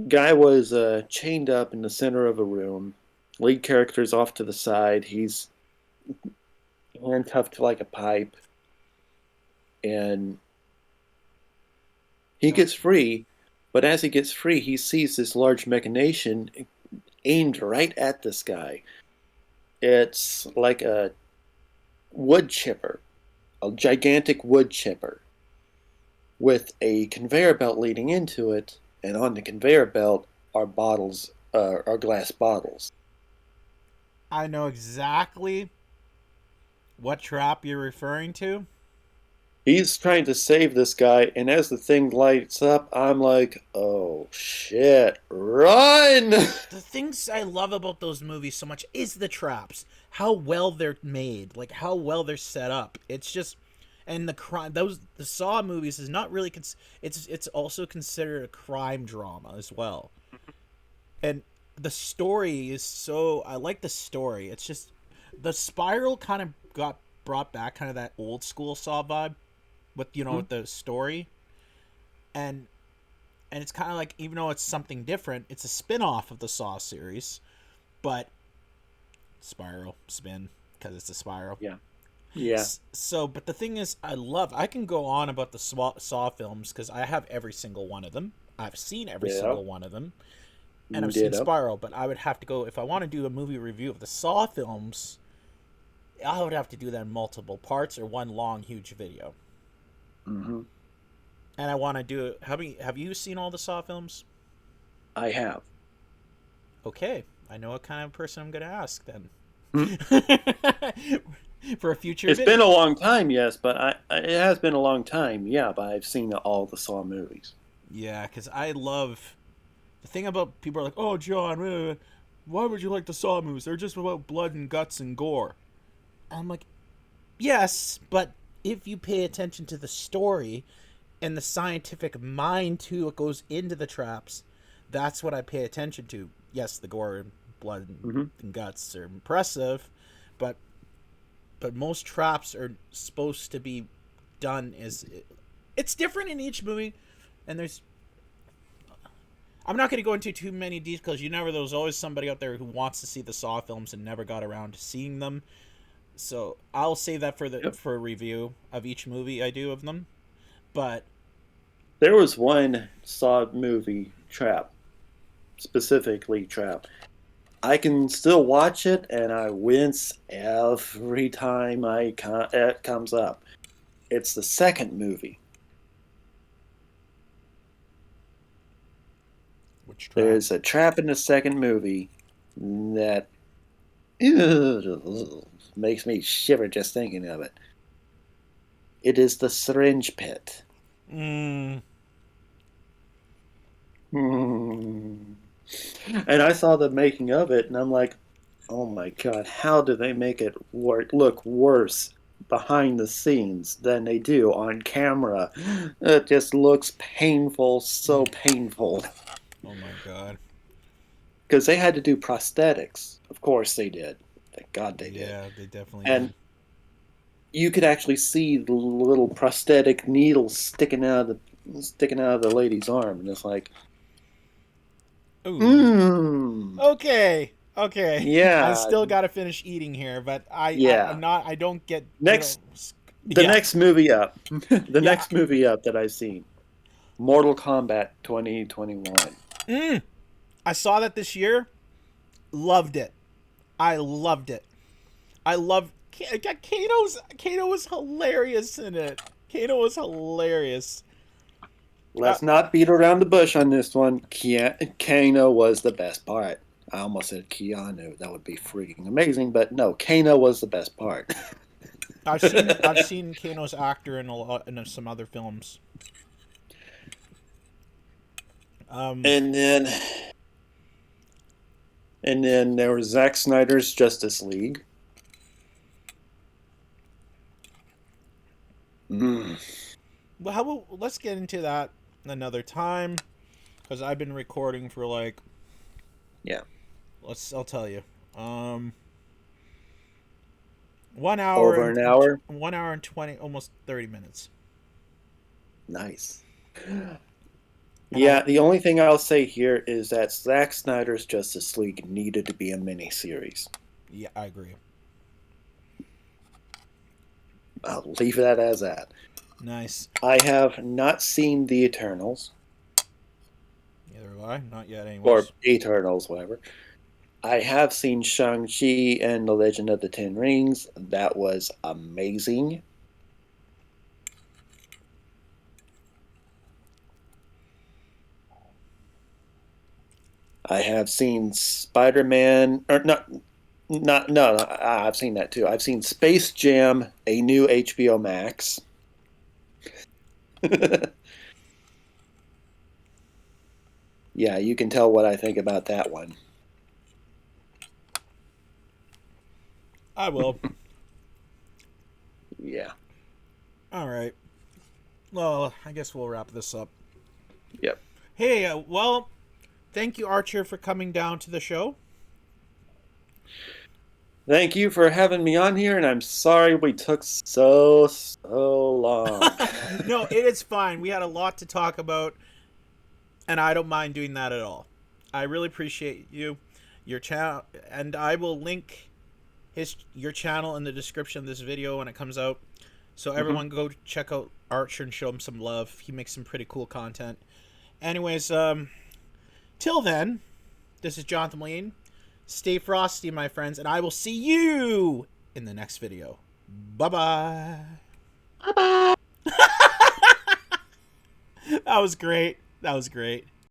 S2: guy was chained up in the center of a room. Lead character's off to the side. He's handcuffed to like a pipe, and he gets free. But as he gets free, he sees this large machination aimed right at this guy. It's like a wood chipper, a gigantic wood chipper, with a conveyor belt leading into it, and on the conveyor belt are bottles, are glass bottles.
S1: I know exactly what trap you're referring to.
S2: He's trying to save this guy, and as the thing lights up, I'm like, oh shit, run!
S1: The things I love about those movies so much is the traps, how well they're made, like how well they're set up. It's just, and the Saw movies is not really it's also considered a crime drama as well. And the story is so, I like the story. It's just the Spiral kind of got brought back kind of that old school Saw vibe with with the story. And it's kind of like, even though it's something different, it's a spin-off of the Saw series, but Spiral spin because it's a spiral.
S2: Yeah. Yeah.
S1: So, but the thing is, I can go on about the Saw films because I have every single one of them. I've seen every single one of them. And I've seen Spiral, but I would have to go, if I want to do a movie review of the Saw films, I would have to do that in multiple parts or one long, huge video.
S2: Mm-hmm.
S1: And I want to do it. Have you seen all the Saw films?
S2: I have.
S1: Okay. I know what kind of person I'm going to ask then.
S2: Hmm?
S1: For a future
S2: It's
S1: video.
S2: been a long time, yes, but it has been a long time, yeah, but I've seen all the Saw movies.
S1: Yeah, because I love... The thing about people are like, oh, John, why would you like the Saw movies? They're just about blood and guts and gore. I'm like, yes, but if you pay attention to the story and the scientific mind to what goes into the traps, that's what I pay attention to. Yes, the gore and blood and guts are impressive, but most traps are supposed to be done it's different in each movie, and I'm not going to go into too many details. There's always somebody out there who wants to see the Saw films and never got around to seeing them. So I'll save that for a review of each movie I do of them. But
S2: there was one Saw movie, Trap, specifically Trap. I can still watch it, and I wince every time it comes up. It's the second movie.
S1: Which trap?
S2: There's a trap in the second movie that makes me shiver just thinking of it. It is the syringe pit. And I saw the making of it, and I'm like, oh my god, how do they make it look worse behind the scenes than they do on camera? It just looks painful, so painful.
S1: Oh my god.
S2: Because they had to do prosthetics. Of course they did. Thank God they did.
S1: Yeah, they definitely
S2: and
S1: did.
S2: You could actually see the little prosthetic needles sticking out of the lady's arm, and it's like,
S1: Okay.
S2: Yeah.
S1: I still got to finish eating here, but I don't get
S2: next. Next movie up, next movie up that I've seen, Mortal Kombat 2021.
S1: I saw that this year. Loved it. I loved it. I love Kano was hilarious in it. Kano was hilarious.
S2: Let's not beat around the bush on this one. Kano was the best part. I almost said Keanu. That would be freaking amazing, but no, Kano was the best part.
S1: I've seen Kano's actor in some other films.
S2: And then there was Zack Snyder's Justice League.
S1: Well, how about let's get into that another time, because I've been recording for like.
S2: Yeah.
S1: I'll tell you. 1 hour.
S2: Over an hour.
S1: 1 hour and 20, almost 30 minutes.
S2: Nice.
S1: And
S2: Yeah, the only thing I'll say here is that Zack Snyder's Justice League needed to be a miniseries.
S1: Yeah, I agree.
S2: I'll leave that as that.
S1: Nice.
S2: I have not seen The Eternals,
S1: Neither have I. Not yet,
S2: or
S1: anyways.
S2: Eternals, whatever. I have seen Shang-Chi and The Legend of the Ten Rings. That was amazing. I have seen Spider-Man, or no, I've seen that too. I've seen Space Jam, a new HBO Max. Yeah, you can tell what I think about that one.
S1: I will.
S2: Yeah.
S1: All right. Well, I guess we'll wrap this up.
S2: Yep.
S1: Hey, well, thank you, Archer, for coming down to the show.
S2: Thank you for having me on here, and I'm sorry we took so long.
S1: No, it is fine. We had a lot to talk about, and I don't mind doing that at all. I really appreciate you, your channel, and I will link your channel in the description of this video when it comes out. So everyone go check out Archer and show him some love. He makes some pretty cool content. Anyways, till then, this is Jonathon Moline. Stay frosty, my friends, and I will see you in the next video. Bye-bye. Bye-bye. That was great. That was great.